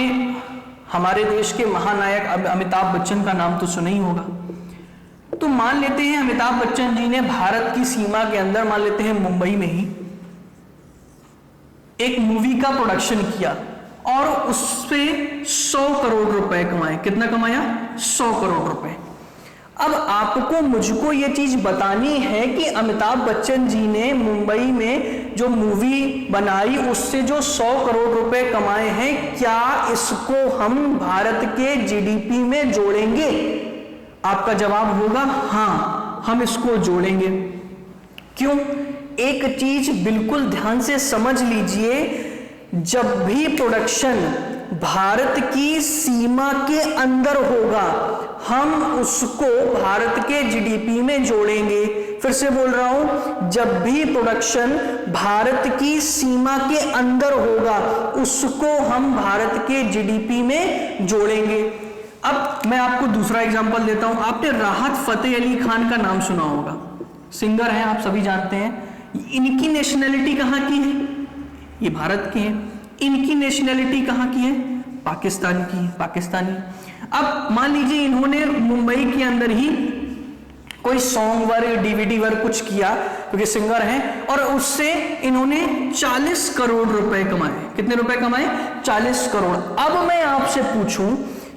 Speaker 1: हमारे देश के महानायक अमिताभ बच्चन का नाम तो सुना ही होगा। तो मान लेते हैं अमिताभ बच्चन जी ने भारत की सीमा के अंदर, मान लेते हैं मुंबई में ही, एक मूवी का प्रोडक्शन किया और उस पे 100 करोड़ रुपए कमाए। कितना कमाया, 100 करोड़ रुपए। अब आपको मुझको ये चीज बतानी है कि अमिताभ बच्चन जी ने मुंबई में जो मूवी बनाई उससे जो 100 करोड़ रुपए कमाए हैं, क्या इसको हम भारत के जीडीपी में जोड़ेंगे? आपका जवाब होगा हाँ, हम इसको जोड़ेंगे। क्यों? एक चीज बिल्कुल ध्यान से समझ लीजिए, जब भी प्रोडक्शन भारत की सीमा के अंदर होगा हम उसको भारत के जीडीपी में जोड़ेंगे। फिर से बोल रहा हूं, जब भी प्रोडक्शन भारत की सीमा के अंदर होगा उसको हम भारत के जीडीपी में जोड़ेंगे। अब मैं आपको दूसरा एग्जांपल देता हूं। आपने राहत फतेह अली खान का नाम सुना होगा, सिंगर हैं, आप सभी जानते हैं। इनकी नेशनैलिटी कहां की है? ये भारत की है। इनकी नेशनैलिटी कहां की है? पाकिस्तान की, पाकिस्तानी। अब मान लीजिए इन्होंने मुंबई के अंदर ही कोई सॉन्ग वर्क, डीवीडी वर्क कुछ किया, क्योंकि सिंगर हैं, और उससे इन्होंने 40 करोड़ रुपए कमाए। कितने रुपए कमाए? 40 करोड़। अब मैं आपसे पूछूं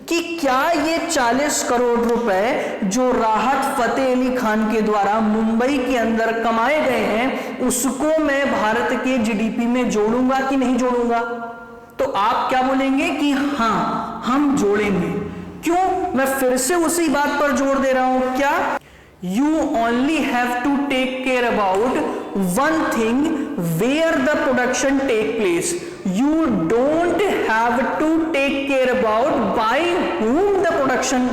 Speaker 1: कि क्या ये 40 करोड़ रुपए जो राहत फतेह अली खान के द्वारा मुंबई के अंदर कमाए गए हैं, उसको मैं भारत के जीडीपी में जोड़ूंगा कि नहीं जोड़ूंगा? तो आप क्या बोलेंगे कि हाँ, हम जोड़ेंगे। क्यों? मैं फिर से उसी बात पर जोर दे रहा हूं। क्या? You only have to take care about one thing where the production take place. You don't have to take care about by whom the production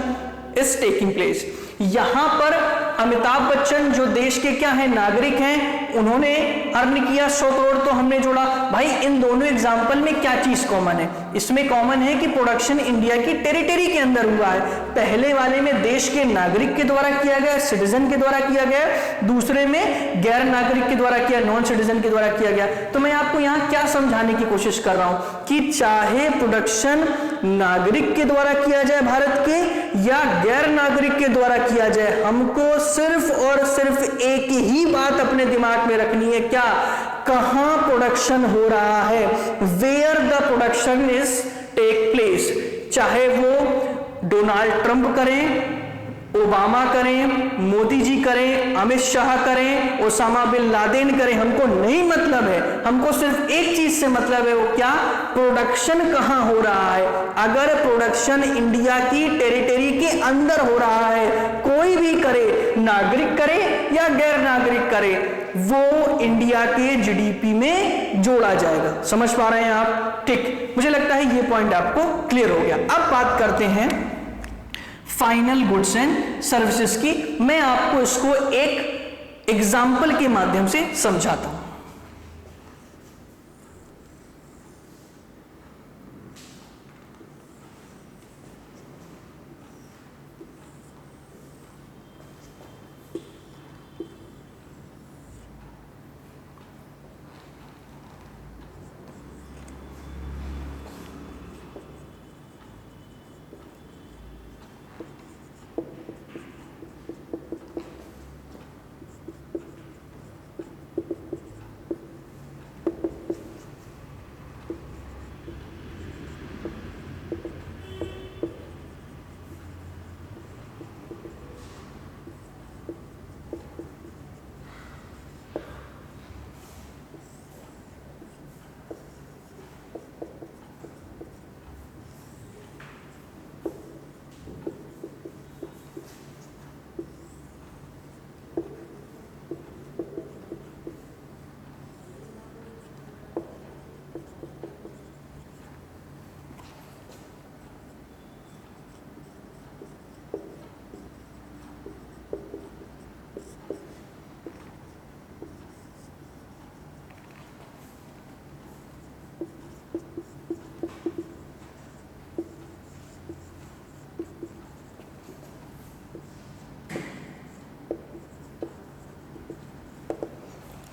Speaker 1: is taking place. यहां पर अमिताभ बच्चन जो देश के क्या है, नागरिक हैं, उन्होंने अर्न किया 100 करोड़, तो हमने जोड़ा। भाई इन दोनों एग्जाम्पल में क्या चीज कॉमन है? इसमें कॉमन है कि प्रोडक्शन इंडिया की टेरिटरी के अंदर हुआ है। पहले वाले में देश के नागरिक के द्वारा किया गया, सिटीजन के द्वारा किया गया, दूसरे में गैर नागरिक के द्वारा किया, नॉन सिटीजन के द्वारा किया गया। तो मैं आपको यहां क्या समझाने की कोशिश कर रहा हूं कि चाहे प्रोडक्शन नागरिक के द्वारा किया जाए भारत के या गैर नागरिक के द्वारा किया जाए, हमको सिर्फ और सिर्फ एक ही बात अपने दिमाग में रखनी है। क्या? कहां प्रोडक्शन हो रहा है, where the production is take place. चाहे वो डोनाल्ड ट्रंप करें, ओबामा करें, मोदी जी करें, अमित शाह करें, ओसामा बिन लादेन करें, हमको नहीं मतलब है, हमको सिर्फ एक चीज से मतलब है, वो क्या, प्रोडक्शन कहां हो रहा है। अगर प्रोडक्शन इंडिया की टेरिटरी के अंदर हो रहा है, कोई भी करे, नागरिक करे या गैर नागरिक करे, वो इंडिया के जीडीपी में जोड़ा जाएगा। समझ पा रहे हैं आप? ठीक, मुझे लगता है ये पॉइंट आपको क्लियर हो गया। अब बात करते हैं फाइनल गुड्स एंड सर्विसेज की। मैं आपको इसको एक एग्जाम्पल के माध्यम से समझाता हूं।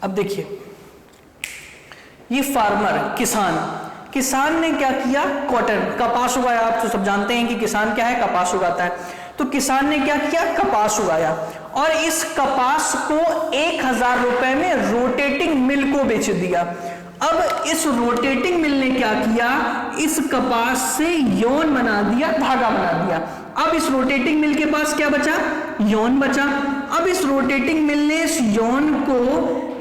Speaker 1: अब देखिए, ये फार्मर, किसान ने क्या किया, कॉटन, कपास उगाया। आप तो सब जानते हैं कि किसान क्या है, कपास उगाता है। तो किसान ने क्या किया, कपास उगाया और इस कपास को 1000 रुपए में रोटेटिंग मिल को बेच दिया। अब इस रोटेटिंग मिल ने क्या किया, इस कपास से यौन बना दिया, धागा बना दिया। अब इस रोटेटिंग मिल के पास क्या बचा, यौन बचा। अब इस रोटेटिंग मिल ने इस यौन को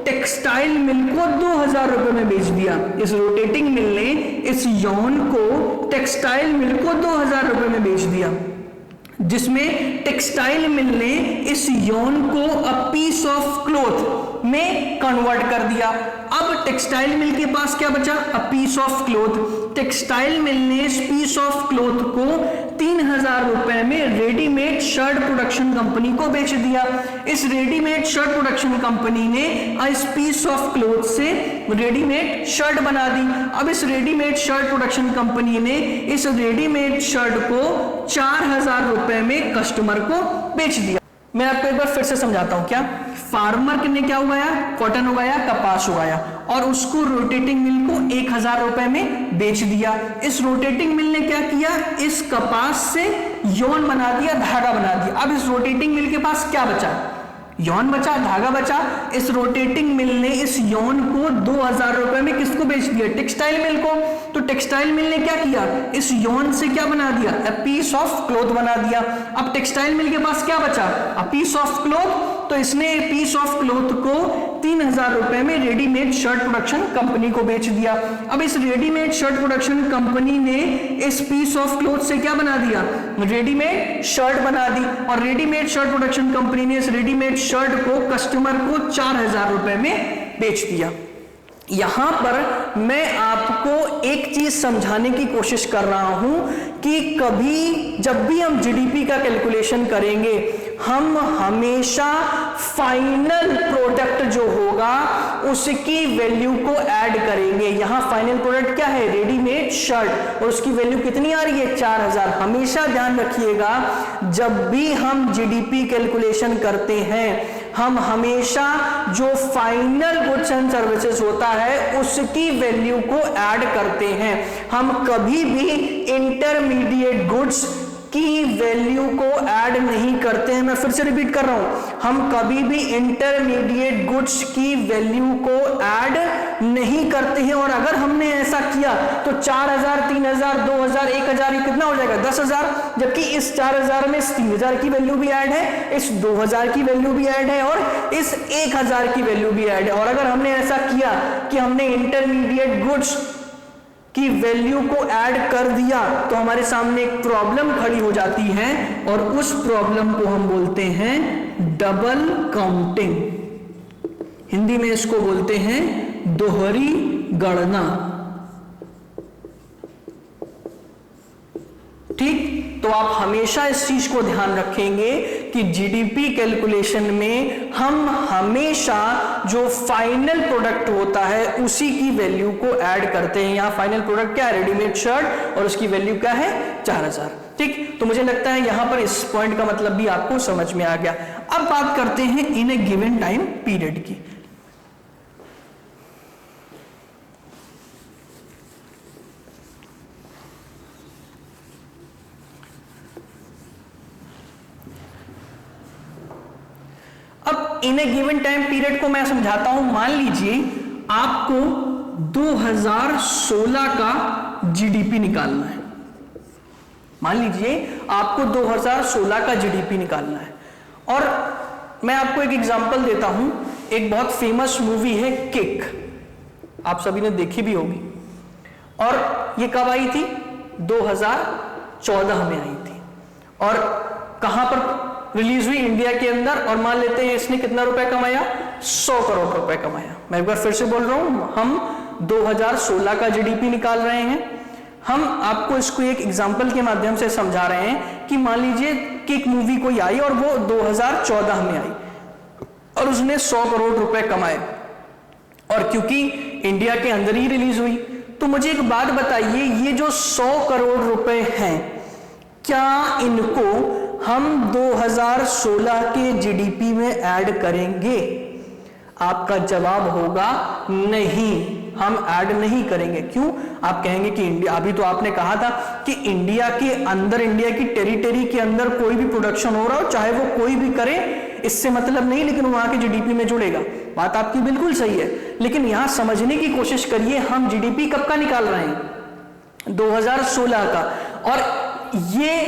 Speaker 1: टेक्सटाइल मिल को 2000 रुपए में बेच दिया। इस रोटेटिंग मिल ने इस यौन को टेक्सटाइल मिल को 2000 रुपए में बेच दिया, जिसमें टेक्सटाइल मिल ने इस यौन को अ पीस ऑफ क्लॉथ में कन्वर्ट कर दिया। अब टेक्सटाइल मिल के पास क्या बचा, a piece of cloth. Textile mill ने इस पीस ऑफ क्लॉथ को 3000 रुपए में रेडीमेड शर्ट प्रोडक्शन कंपनी को बेच दिया। इस रेडीमेड शर्ट प्रोडक्शन कंपनी ने इस पीस ऑफ क्लॉथ से रेडीमेड शर्ट बना दी। अब इस रेडीमेड शर्ट प्रोडक्शन कंपनी ने इस रेडीमेड शर्ट को 4000 रुपए में कस्टमर को बेच दिया। मैं आपको एक बार फिर से समझाता हूं। क्या, फार्मर ने क्या उगाया, कॉटन उगाया, कपास उगाया और उसको रोटेटिंग मिल को 1000 रुपए में बेच दिया। इस रोटेटिंग मिल ने क्या किया, इस कपास से यौन बना दिया, धागा बना दिया। अब इस रोटेटिंग मिल के पास क्या बचा, यौन बचा, धागा बचा। इस रोटेटिंग मिल ने इस यौन को 2000 रुपए में किसको बेच दिया, टेक्सटाइल मिल को। तो टेक्सटाइल मिल ने क्या किया, इस यौन से क्या बना दिया, अ पीस ऑफ क्लॉथ बना दिया। अब टेक्सटाइल मिल के पास क्या बचा, अ पीस ऑफ क्लॉथ। तो इसने पीस ऑफ क्लॉथ को 3000 रुपए में रेडीमेड शर्ट प्रोडक्शन कंपनी को बेच दिया। अब इस रेडीमेड शर्ट प्रोडक्शन कंपनी ने इस पीस ऑफ क्लॉथ से क्या बना दिया, रेडीमेड शर्ट बना दी और रेडीमेड शर्ट प्रोडक्शन कंपनी ने इस रेडीमेड शर्ट को कस्टमर को 4000 रुपए में बेच दिया। यहां पर मैं आपको एक चीज समझाने की कोशिश कर रहा हूं कि कभी जब भी हम जीडीपी का कैलकुलेशन करेंगे, हम हमेशा फाइनल प्रोडक्ट जो होगा उसकी वैल्यू को ऐड करेंगे। यहां फाइनल प्रोडक्ट क्या है, रेडीमेड शर्ट, और उसकी वैल्यू कितनी आ रही है, 4000। हमेशा ध्यान रखिएगा, जब भी हम जीडीपी कैलकुलेशन करते हैं, हम हमेशा जो फाइनल गुड्स एंड सर्विसेज होता है उसकी वैल्यू को ऐड करते हैं। हम कभी भी इंटरमीडिएट गुड्स की वैल्यू को ऐड नहीं करते हैं। मैं फिर से रिपीट कर रहा हूं, हम कभी भी इंटरमीडिएट गुड्स की वैल्यू को ऐड नहीं करते हैं। और अगर हमने ऐसा किया तो 4000, 3000, 2000, 1000 ये कितना हो जाएगा 10,000, जबकि इस 4000 में इस 3000 की वैल्यू भी ऐड है, इस 2000 की वैल्यू भी ऐड है और इस 1000 की वैल्यू भी ऐड है। और अगर हमने ऐसा किया कि हमने इंटरमीडिएट गुड्स की वैल्यू को ऐड कर दिया तो हमारे सामने एक प्रॉब्लम खड़ी हो जाती है और उस प्रॉब्लम को हम बोलते हैं डबल काउंटिंग। हिंदी में इसको बोलते हैं दोहरी गणना। ठीक, तो आप हमेशा इस चीज को ध्यान रखेंगे कि जीडीपी कैलकुलेशन में हम हमेशा जो फाइनल प्रोडक्ट होता है उसी की वैल्यू को ऐड करते हैं। यहां फाइनल प्रोडक्ट क्या है, रेडीमेड शर्ट, और उसकी वैल्यू क्या है 4000। ठीक, तो मुझे लगता है यहां पर इस पॉइंट का मतलब भी आपको समझ में आ गया। अब बात करते हैं इन ए गिवन टाइम पीरियड की। अब इन ए गिवन टाइम पीरियड को मैं समझाता हूं। मान लीजिए आपको 2016 का जीडीपी निकालना है। मान लीजिए आपको 2016 का जीडीपी निकालना है और मैं आपको एक एग्जांपल देता हूं। एक बहुत फेमस मूवी है किक, आप सभी ने देखी भी होगी, और ये कब आई थी 2014 में आई थी। और कहां पर रिलीज हुई, इंडिया के अंदर। और मान लेते हैं इसने कितना रुपए कमाया, 100 करोड़ रुपए कमाया। मैं एक बार फिर से बोल रहा हूं, हम 2016 का जीडीपी निकाल रहे हैं। हम आपको इसको एक एग्जांपल के माध्यम से समझा रहे हैं कि मान लीजिए कि एक मूवी कोई आई और वो 2014 में आई और उसने 100 करोड़ रुपए कमाए, और क्योंकि इंडिया के अंदर ही रिलीज हुई, तो मुझे एक बात बताइए, ये जो 100 करोड़ रुपए हैं, क्या इनको हम 2016 के जीडीपी में ऐड करेंगे? आपका जवाब होगा नहीं, हम ऐड नहीं करेंगे। क्यों? आप कहेंगे कि इंडिया, अभी तो आपने कहा था कि इंडिया के अंदर, इंडिया की टेरिटरी के अंदर कोई भी प्रोडक्शन हो रहा हो, चाहे वो कोई भी करे, इससे मतलब नहीं, लेकिन वहां के जीडीपी में जुड़ेगा। बात आपकी बिल्कुल सही है, लेकिन यहां समझने की कोशिश करिए, हम जीडीपी कब का निकाल रहे हैं, 2016 का, और ये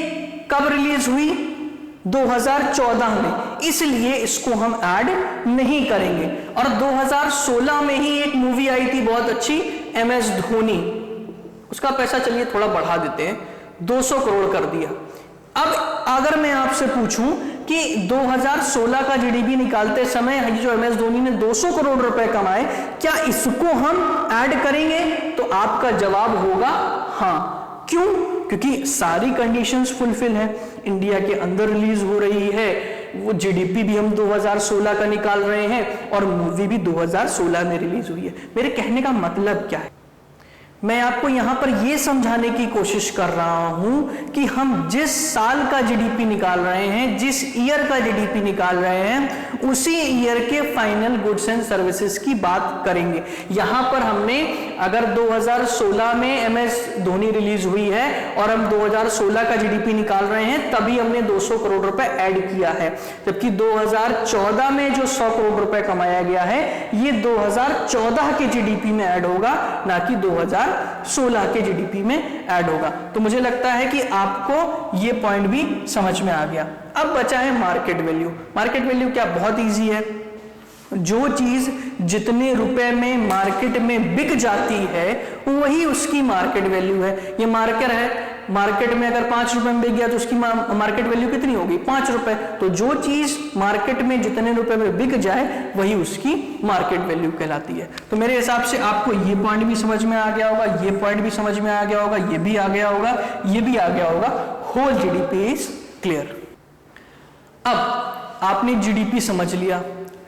Speaker 1: कब रिलीज हुई, 2014 में, इसलिए इसको हम ऐड नहीं करेंगे। और 2016 में ही एक मूवी आई थी बहुत अच्छी, MS धोनी, उसका पैसा चलिए थोड़ा बढ़ा देते हैं, 200 करोड़ कर दिया। अब अगर मैं आपसे पूछूं कि 2016 का जीडीपी निकालते समय जो MS धोनी ने 200 करोड़ रुपए कमाए, क्या इसको हम ऐड करेंगे? तो आपका जवाब होगा हाँ। क्यों? क्योंकि सारी कंडीशंस फुलफिल है, इंडिया के अंदर रिलीज हो रही है, वो जीडीपी भी हम 2016 का निकाल रहे हैं और मूवी भी 2016 में रिलीज हुई है। मेरे कहने का मतलब क्या है, मैं आपको यहां पर यह समझाने की कोशिश कर रहा हूं कि हम जिस साल का जीडीपी निकाल रहे हैं, जिस ईयर का जीडीपी निकाल रहे हैं, उसी ईयर के फाइनल गुड्स एंड सर्विसेज की बात करेंगे। यहां पर हमने अगर 2016 में MS धोनी रिलीज हुई है और हम 2016 का जीडीपी निकाल रहे हैं, तभी हमने 200 करोड़ रुपए ऐड किया है, जबकि 2014 में जो 100 करोड़ रुपए कमाया गया है, ये 2014 के जीडीपी में ऐड होगा, ना कि 2016 के जीडीपी में ऐड होगा। तो मुझे लगता है कि आपको ये पॉइंट भी समझ में आ गया। अब बचा है मार्केट वैल्यू। मार्केट वैल्यू क्या, बहुत इजी है, जो चीज जितने रुपए में मार्केट में बिक जाती है वही उसकी मार्केट वैल्यू है। ये मार्कर है, मार्केट में अगर 5 रुपए में बिक गया तो उसकी मार्केट वैल्यू कितनी होगी, 5 रुपए। तो जो चीज मार्केट में जितने रुपए में बिक जाए वही उसकी मार्केट वैल्यू कहलाती है। तो मेरे हिसाब से आपको ये पॉइंट भी समझ में आ गया होगा, ये पॉइंट भी समझ में आ गया होगा, ये भी आ गया होगा, ये भी आ गया होगा। Whole GDP is clear. अब आपने जीडीपी समझ लिया,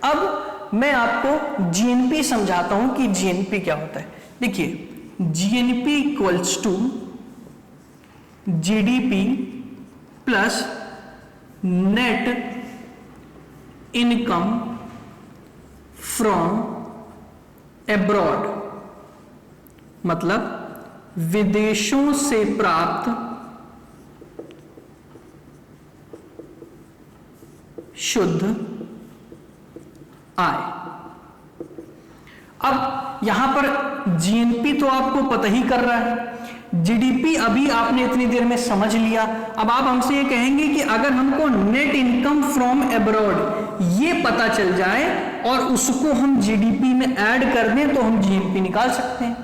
Speaker 1: अब मैं आपको जीएनपी समझाता हूं कि जीएनपी क्या होता है। देखिए, GNP equals to GDP plus net income from abroad, मतलब विदेशों से प्राप्त शुद्ध आय। अब यहां पर जीएनपी तो आपको पता ही कर रहा है, जीडीपी अभी आपने इतनी देर में समझ लिया। अब आप हमसे ये कहेंगे कि अगर हमको नेट इनकम फ्रॉम अब्रॉड ये पता चल जाए और उसको हम जीडीपी में ऐड कर दें तो हम जीएनपी निकाल सकते हैं।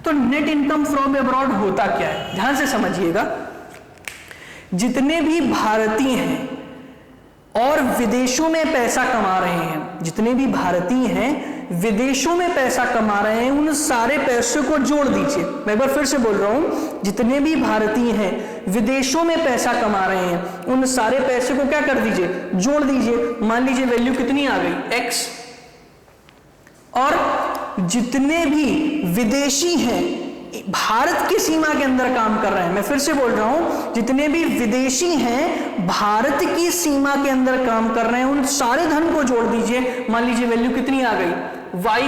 Speaker 1: तो नेट इनकम फ्रॉम अब्रॉड होता क्या है, ध्यान से समझिएगा। जितने भी भारतीय हैं और विदेशों में पैसा कमा रहे हैं, जितने भी भारतीय हैं विदेशों में पैसा कमा रहे हैं, उन सारे पैसे को जोड़ दीजिए। मैं एक बार फिर से बोल रहा हूं, जितने भी भारतीय हैं विदेशों में पैसा कमा रहे हैं, उन सारे पैसे को क्या कर दीजिए, जोड़ दीजिए। मान लीजिए वैल्यू कितनी आ गई, x। और जितने भी विदेशी हैं भारत की सीमा के अंदर काम कर रहे हैं, मैं फिर से बोल रहा हूं, जितने भी विदेशी हैं भारत की सीमा के अंदर काम कर रहे हैं, उन सारे धन को जोड़ दीजिए। मान लीजिए वैल्यू कितनी आ गई, y।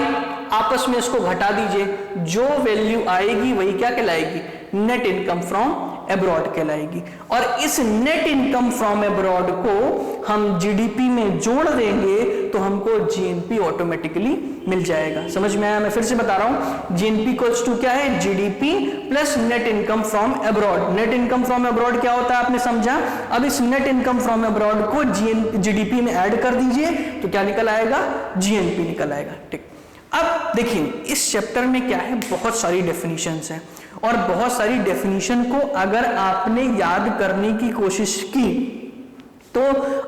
Speaker 1: आपस में इसको घटा दीजिए, जो वैल्यू आएगी वही क्या कहलाएगी, नेट इनकम फ्रॉम अब्रॉड कहलाएगी। और इस नेट इनकम फ्रॉम अब्रॉड को हम जीडीपी में जोड़ देंगे तो हमको जीएनपी ऑटोमेटिकली मिल जाएगा। समझ में आया? मैं फिर से बता रहा हूं, जीएनपी इक्वल्स टू क्या है, GDP plus net income from abroad. Net income from abroad क्या होता है आपने समझा। अब इस नेट इनकम फ्रॉम अब्रॉड को जीडीपी में ऐड कर दीजिए तो क्या निकल आएगा, जीएनपी निकल आएगा। ठीक, अब देखिए इस चैप्टर में क्या है, बहुत सारी डेफिनेशंस हैं और बहुत सारी डेफिनेशन को अगर आपने याद करने की कोशिश की तो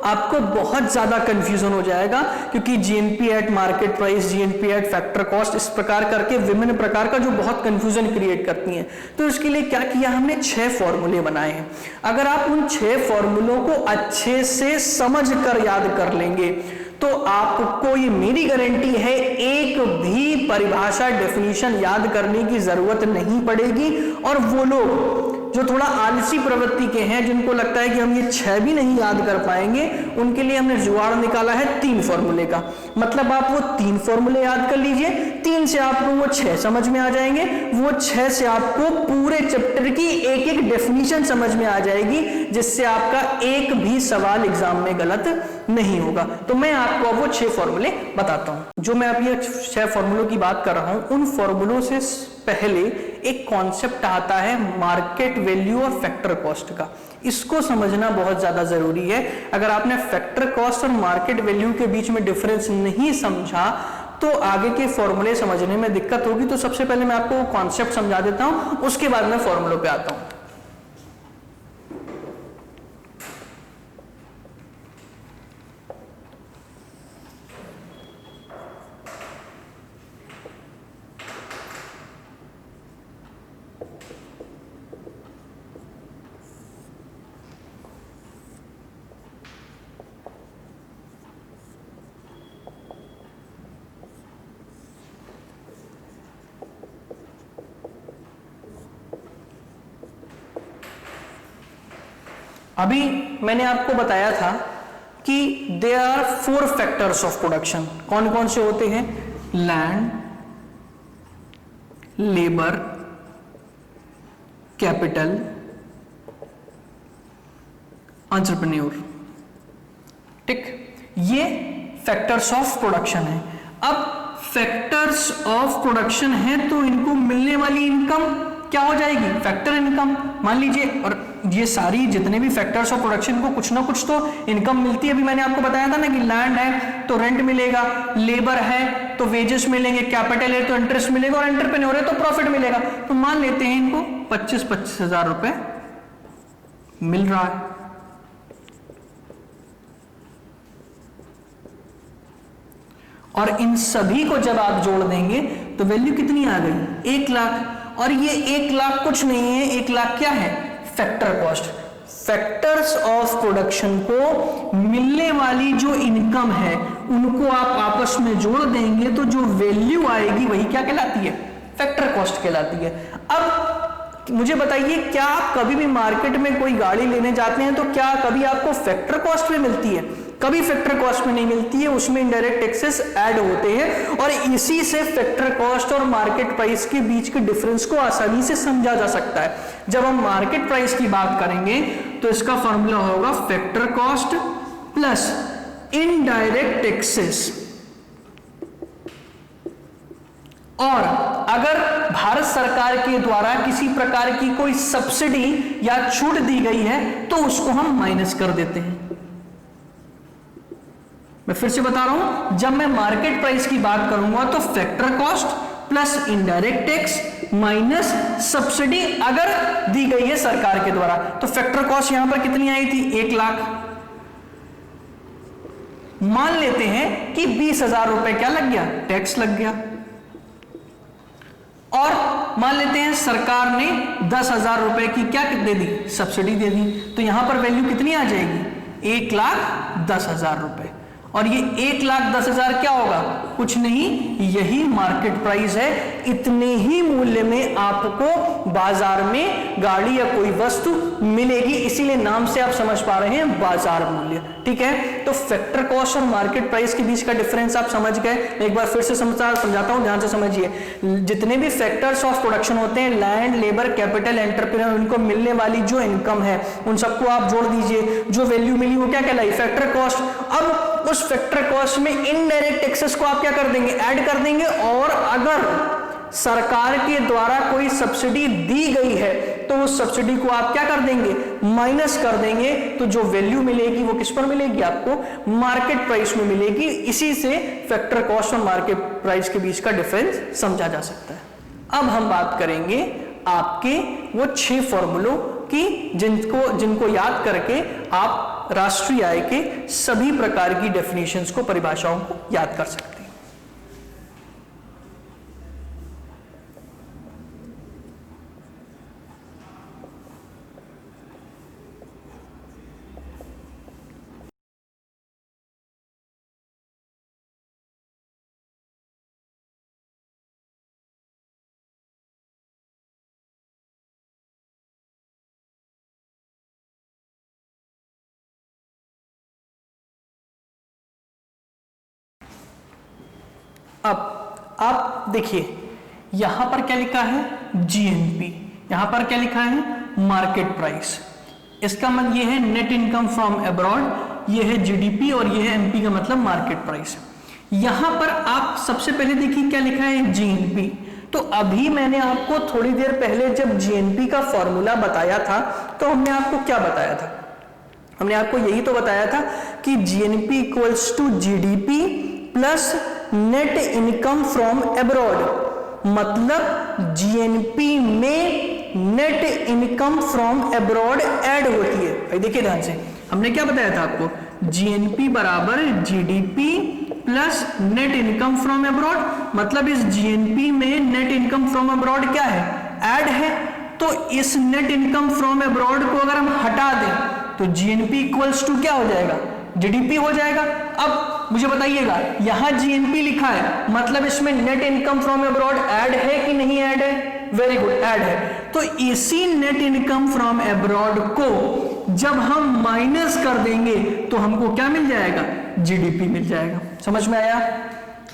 Speaker 1: आपको बहुत ज्यादा कंफ्यूजन हो जाएगा, क्योंकि GNP eight market price, GNP eight factor cost, इस प्रकार करके विभिन्न प्रकार का जो बहुत कंफ्यूजन क्रिएट करती हैं। तो इसके लिए क्या किया हमने, 6 फॉर्मूले बनाए हैं। अगर आप उन 6 फॉर्मूलों को अच्छे से समझ कर याद कर लेंगे तो आपको, ये मेरी गारंटी है, एक भी परिभाषा डेफिनेशन याद करने की जरूरत नहीं पड़ेगी। और वो लोग जो थोड़ा आलसी प्रवृत्ति के हैं, जिनको लगता है कि हम ये 6 भी नहीं याद कर पाएंगे, उनके लिए हमने जुगाड़ निकाला है 3 फॉर्मूले का। मतलब आप वो 3 फॉर्मूले याद कर लीजिए, 3 से आपको वो 6 समझ में आ जाएंगे, वो 6 से आपको पूरे चैप्टर की एक एक डेफिनेशन समझ में आ जाएगी, जिससे आपका एक भी सवाल एग्जाम में गलत नहीं होगा। तो मैं आपको वो 6 फॉर्मूले बताता हूं। जो मैं अब ये 6 फॉर्मूलों की बात कर रहा हूं, उन फॉर्मूलों से पहले एक कॉन्सेप्ट आता है मार्केट वैल्यू और फैक्टर कॉस्ट का। इसको समझना बहुत ज्यादा जरूरी है। अगर आपने फैक्टर कॉस्ट और मार्केट वैल्यू के बीच में डिफरेंस नहीं समझा तो आगे के फॉर्मूले समझने में दिक्कत होगी। तो सबसे पहले मैं आपको कॉन्सेप्ट समझा देता हूं, उसके बाद मैं फॉर्मूलों पे आता हूं। अभी मैंने आपको बताया था कि there are 4 factors of production. कौन कौन से होते हैं, लैंड, लेबर, कैपिटल, एंटरप्रेन्योर। ठीक, ये फैक्टर्स ऑफ प्रोडक्शन है। अब फैक्टर्स ऑफ प्रोडक्शन है तो इनको मिलने वाली इनकम क्या हो जाएगी, फैक्टर इनकम। मान लीजिए, और ये सारी जितने भी फैक्टर्स ऑफ प्रोडक्शन को कुछ ना कुछ तो इनकम मिलती है। अभी मैंने आपको बताया था ना कि लैंड है तो रेंट मिलेगा, लेबर है तो वेजेस मिलेंगे, कैपिटल है तो इंटरेस्ट मिलेगा, और एंटरप्रेन्योर है तो प्रॉफिट मिलेगा। तो मान लेते हैं इनको 25-25 हजार रुपए मिल रहा है। और इन सभी को जब आप जोड़ देंगे तो वैल्यू कितनी आ गई, 1 लाख। और ये 1 लाख कुछ नहीं है, 1 लाख क्या है, factor cost. Factors of production को मिलने वाली जो इनकम है उनको आप आपस में जोड़ देंगे तो जो वैल्यू आएगी वही क्या कहलाती है, फैक्टर कॉस्ट कहलाती है। अब मुझे बताइए, क्या आप कभी भी मार्केट में कोई गाड़ी लेने जाते हैं तो क्या कभी आपको फैक्टर कॉस्ट में मिलती है, कभी फैक्टर कॉस्ट में नहीं मिलती है, उसमें इनडायरेक्ट टैक्सेस ऐड होते हैं। और इसी से फैक्टर कॉस्ट और मार्केट प्राइस के बीच के डिफरेंस को आसानी से समझा जा सकता है। जब हम मार्केट प्राइस की बात करेंगे तो इसका फॉर्मूला होगा factor cost plus indirect taxes और अगर भारत सरकार के द्वारा किसी प्रकार की कोई सब्सिडी या छूट दी गई है तो उसको हम माइनस कर देते हैं। मैं फिर से बता रहा हूं, जब मैं मार्केट प्राइस की बात करूंगा तो factor cost plus indirect tax minus subsidy अगर दी गई है सरकार के द्वारा। तो फैक्टर कॉस्ट यहां पर कितनी आई थी? 1 लाख। मान लेते हैं कि 20,000 रुपए क्या लग गया? टैक्स लग गया। और मान लेते हैं सरकार ने 10,000 रुपए की क्या दे दी? सब्सिडी दे दी। तो यहां पर वैल्यू कितनी आ जाएगी? 1,10,000 रुपए। और ये 1,10,000 क्या होगा? कुछ नहीं, यही मार्केट प्राइस है। इतने ही मूल्य में आपको बाजार में गाड़ी या कोई वस्तु मिलेगी, इसीलिए नाम से आप समझ पा रहे हैं बाजार मूल्य। ठीक है, तो फैक्टर कॉस्ट और मार्केट प्राइस के बीच का डिफरेंस आप समझ गए। एक बार फिर से समझाता हूं, ध्यान से समझिए। जितने भी फैक्टर्स ऑफ प्रोडक्शन होते हैं, लैंड, लेबर, कैपिटल, एंटरप्रेन्योर, उनको मिलने वाली जो इनकम है उन सबको आप जोड़ दीजिए। जो वैल्यू मिली वो क्या कहलाई? Factor cost. अब उस फैक्टर कॉस्ट में इनडायरेक्ट टैक्सेस को आप क्या कर देंगे? ऐड कर देंगे। और अगर सरकार के द्वारा कोई सब्सिडी दी गई है तो उस सब्सिडी को आप क्या कर देंगे? माइनस कर देंगे। तो जो वैल्यू मिलेगी वो किस पर मिलेगी? आपको मार्केट प्राइस में मिलेगी। इसी से फैक्टर कॉस्ट और मार्केट प्राइस के बीच का डिफरेंस समझा जा सकता है। अब हम बात करेंगे आपके वो 6 फॉर्मूलों की जिनको याद करके आप राष्ट्रीय आय के सभी प्रकार की डेफिनेशंस को, परिभाषाओं को याद कर सकते हैं। अब आप देखिए, यहां पर क्या लिखा है? जीएनपी। यहां पर क्या लिखा है? Market price. इसका मतलब ये है नेट इनकम फ्रॉम अब्रॉड, ये है जीडीपी, और ये है एमपी का मतलब मार्केट प्राइस। यहां पर आप सबसे पहले देखिए क्या लिखा है? जीएनपी। तो अभी मैंने आपको थोड़ी देर पहले जब जीएनपी का फॉर्मूला बताया था तो हमने आपको क्या बताया था? हमने आपको यही तो बताया था कि GNP equals to GDP plus net income from abroad. मतलब जीएनपी में net income from abroad add होती है। भाई देखिए ध्यान से, हमने क्या बताया था आपको? जीएनपी बराबर GDP plus net income from abroad. मतलब इस जीएनपी में नेट इनकम फ्रॉम अब्रॉड क्या है? ऐड है। तो इस नेट इनकम फ्रॉम अब्रॉड को अगर हम हटा दें तो जीएनपी इक्वल्स टू क्या हो जाएगा? जीडीपी हो जाएगा। अब मुझे बताइएगा, यहां जीएनपी लिखा है, मतलब इसमें net income from abroad add है कि नहीं ऐड है? वेरी गुड, ऐड है। तो इसी नेट इनकम फ्रॉम अब्रॉड को जब हम माइनस कर देंगे तो हमको क्या मिल जाएगा? जीडीपी मिल जाएगा। समझ में आया?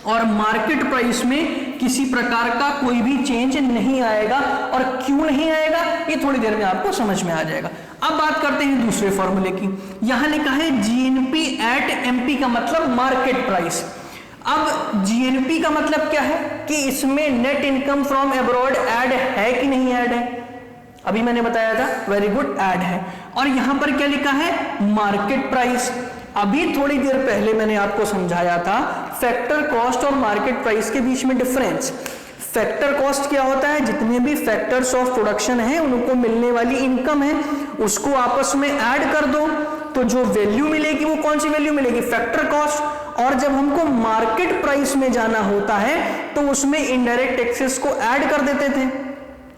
Speaker 1: और मार्केट प्राइस में किसी प्रकार का कोई भी चेंज नहीं आएगा। और क्यों नहीं आएगा ये थोड़ी देर में आपको समझ में आ जाएगा। अब बात करते हैं दूसरे फॉर्मूले की। यहां लिखा है जीएनपी एट एमपी का मतलब मार्केट प्राइस। अब जीएनपी का मतलब क्या है? कि इसमें net income from abroad add है कि नहीं ऐड है? अभी मैंने बताया था, वेरी गुड, ऐड है। और यहां पर क्या लिखा है? Market price. अभी थोड़ी देर पहले मैंने आपको समझाया था फैक्टर कॉस्ट और मार्केट प्राइस के बीच में डिफरेंस। फैक्टर कॉस्ट क्या होता है? जितने भी फैक्टर्स ऑफ प्रोडक्शन है उनको मिलने वाली इनकम है उसको आपस में ऐड कर दो तो जो वैल्यू मिलेगी वो कौन सी वैल्यू मिलेगी? Factor cost. और जब हमको मार्केट प्राइस में जाना होता है तो उसमें इनडायरेक्ट टैक्सेस को ऐड कर देते थे,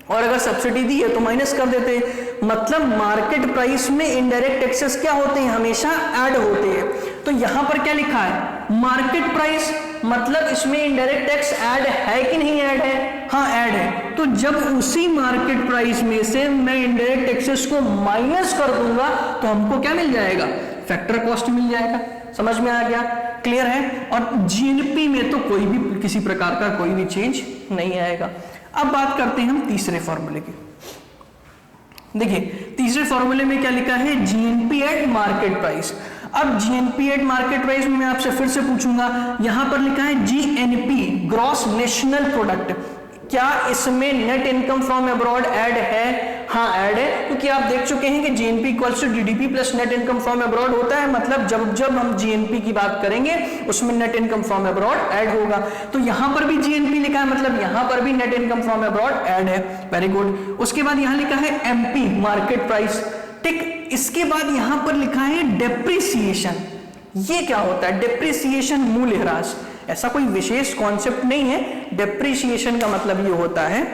Speaker 1: और अगर सब्सिडी दी है तो माइनस कर देते हैं। मतलब मार्केट प्राइस में इनडायरेक्ट टैक्सेस क्या होते हैं? हमेशा ऐड होते हैं। तो यहां पर क्या लिखा है? Market price. मतलब इसमें इनडायरेक्ट टैक्स ऐड है कि नहीं ऐड है? हाँ, ऐड है। तो जब उसी मार्केट प्राइस में से मैं इनडायरेक्ट टैक्सेस को माइनस कर दूंगा तो हमको क्या मिल जाएगा? फैक्टर कॉस्ट मिल जाएगा। समझ में आ गया? क्लियर है? और जीएनपी में तो कोई भी किसी प्रकार का कोई भी चेंज नहीं आएगा। अब बात करते हैं हम तीसरे फॉर्मूले की। देखिए तीसरे फॉर्मूले में क्या लिखा है? GNP eight market price. अब जीएनपी एट मार्केट प्राइस में मैं आपसे फिर से पूछूंगा, यहां पर लिखा है जीएनपी ग्रॉस नेशनल प्रोडक्ट, क्या इसमें net income from abroad add है? हाँ ऐड है, क्योंकि आप देख चुके हैं कि GNP equals to GDP plus net income from abroad होता है, मतलब जब जब हम जीएनपी की बात करेंगे उसमें net income from abroad add होगा। तो यहां पर भी जीएनपी लिखा है, मतलब यहां पर भी net income from abroad add है। Very good. उसके बाद यहां लिखा है एमपी मार्केट प्राइस, ठीक। इसके बाद यहां पर लिखा है डेप्रिसिएशन। ये क्या होता है? डेप्रिसिएशन मूल्यह्रास, ऐसा कोई विशेष कॉन्सेप्ट नहीं है। डेप्रिसिएशन का मतलब ये होता है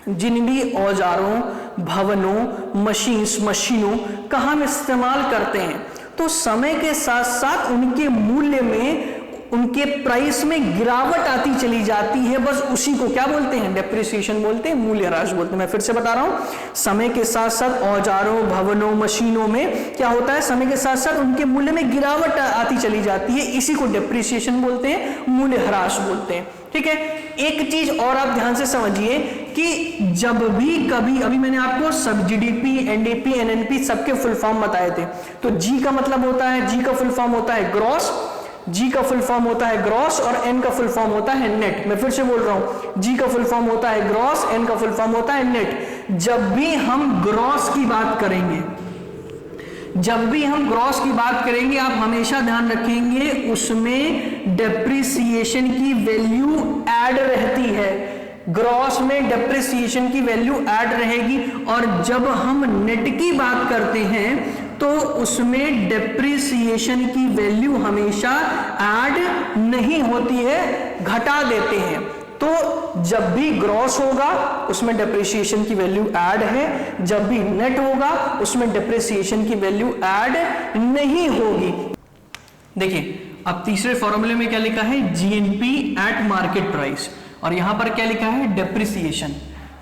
Speaker 1: जिन भी औजारों, भवनों, मशीनों का हम इस्तेमाल करते हैं तो समय के साथ साथ उनके मूल्य में, उनके प्राइस में गिरावट आती चली जाती है, बस उसी को क्या बोलते हैं? डेप्रिसिएशन बोलते हैं, मूल्यह्रास बोलते हैं। मैं फिर से बता रहा हूं, समय के साथ साथ औजारों, भवनों, मशीनों में क्या होता है? समय के साथ साथ उनके मूल्य में गिरावट आती चली जाती है, इसी को डेप्रिसिएशन बोलते हैं, मूल्यह्रास बोलते हैं, ठीक है। एक चीज और आप ध्यान से समझिए कि जब भी कभी, अभी मैंने आपको सब जीडीपी, एनडीपी, एनएनपी सबके फुल फॉर्म बताए थे, तो जी का मतलब होता है, जी का फुल फॉर्म होता है ग्रॉस, जी का फुल फॉर्म होता है ग्रॉस और एन का फुल फॉर्म होता है नेट। मैं फिर से बोल रहा हूं, जी का फुल फॉर्म होता है ग्रॉस, एन का फुल फॉर्म होता है नेट। जब भी हम ग्रॉस की बात करेंगे, जब भी हम ग्रॉस की बात करेंगे, आप हमेशा ध्यान रखेंगे उसमें डेप्रिसिएशन की वैल्यू ऐड रहती है। ग्रॉस में डेप्रिसिएशन की वैल्यू ऐड रहेगी, और जब हम नेट की बात करते हैं तो उसमें डेप्रिसिएशन की वैल्यू हमेशा ऐड नहीं होती है, घटा देते हैं। तो जब भी ग्रॉस होगा उसमें डेप्रिसिएशन की वैल्यू ऐड है, जब भी नेट होगा उसमें डेप्रिसिएशन की वैल्यू ऐड नहीं होगी। देखिए अब तीसरे फॉर्मूले में क्या लिखा है? जीएनपी एट मार्केट प्राइस, और यहां पर क्या लिखा है? डेप्रिसिएशन।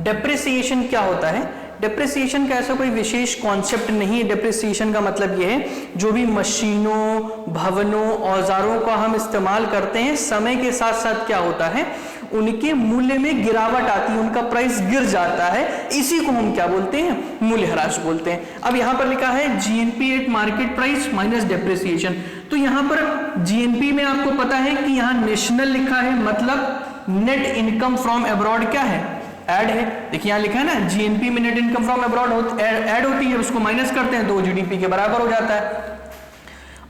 Speaker 1: डेप्रिसिएशन क्या होता है? डेप्रिसिएशन का ऐसा कोई विशेष कॉन्सेप्ट नहीं है। डेप्रिसिएशन का मतलब यह है जो भी मशीनों, भवनों, औजारों का हम इस्तेमाल करते हैं, समय के साथ साथ क्या होता है? उनके मूल्य में गिरावट आती है, उनका प्राइस गिर जाता है, इसी को हम क्या बोलते हैं? मूल्यह्रास बोलते हैं। अब यहां पर लिखा है GNP eight market price minus depreciation, तो यहां पर जीएनपी में आपको पता है कि यहां नेशनल लिखा है, मतलब नेट इनकम फ्रॉम अब्रॉड क्या है? ऐड है। देखिए यहां लिखा है ना, जीएनपी में net income from abroad add होती है, उसको माइनस करते हैं तो जीडीपी के बराबर हो जाता है।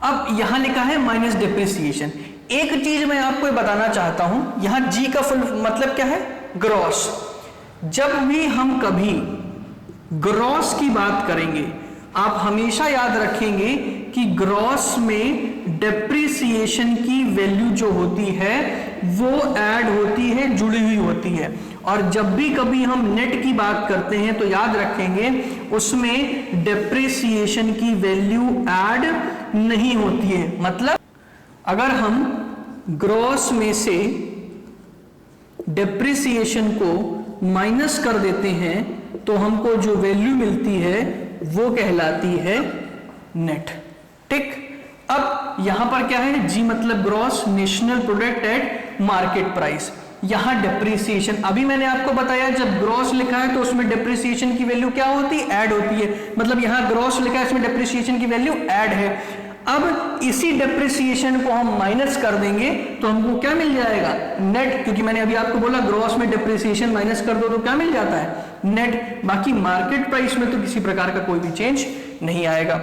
Speaker 1: अब यहां लिखा है माइनस डेप्रिसिएशन। एक चीज मैं आपको बताना चाहता हूं, यहां जी का फुल मतलब क्या है? ग्रॉस। जब भी हम कभी ग्रॉस की बात करेंगे, आप हमेशा याद रखेंगे कि ग्रॉस में डेप्रिसिएशन की वैल्यू जो होती है वो ऐड होती है, जुड़ी हुई होती है, और जब भी कभी हम नेट की बात करते हैं तो याद रखेंगे उसमें डेप्रिसिएशन की वैल्यू ऐड नहीं होती है। मतलब अगर हम ग्रॉस में से डेप्रिसिएशन को माइनस कर देते हैं तो हमको जो वैल्यू मिलती है वो कहलाती है नेट, ठीक। अब यहां पर क्या है? जी मतलब gross national product at market price. यहां डेप्रिसिएशन, अभी मैंने आपको बताया जब ग्रॉस लिखा है तो उसमें डेप्रिसिएशन की वैल्यू क्या होती है? ऐड होती है। मतलब यहां ग्रॉस लिखा है, इसमें डेप्रिसिएशन की वैल्यू ऐड है। अब इसी डेप्रिसिएशन को हम माइनस कर देंगे तो हमको क्या मिल जाएगा? नेट, क्योंकि मैंने अभी आपको बोला ग्रॉस में डेप्रिसिएशन माइनस कर दो तो क्या मिल जाता है? नेट। बाकी मार्केट प्राइस में तो किसी प्रकार का कोई भी चेंज नहीं आएगा।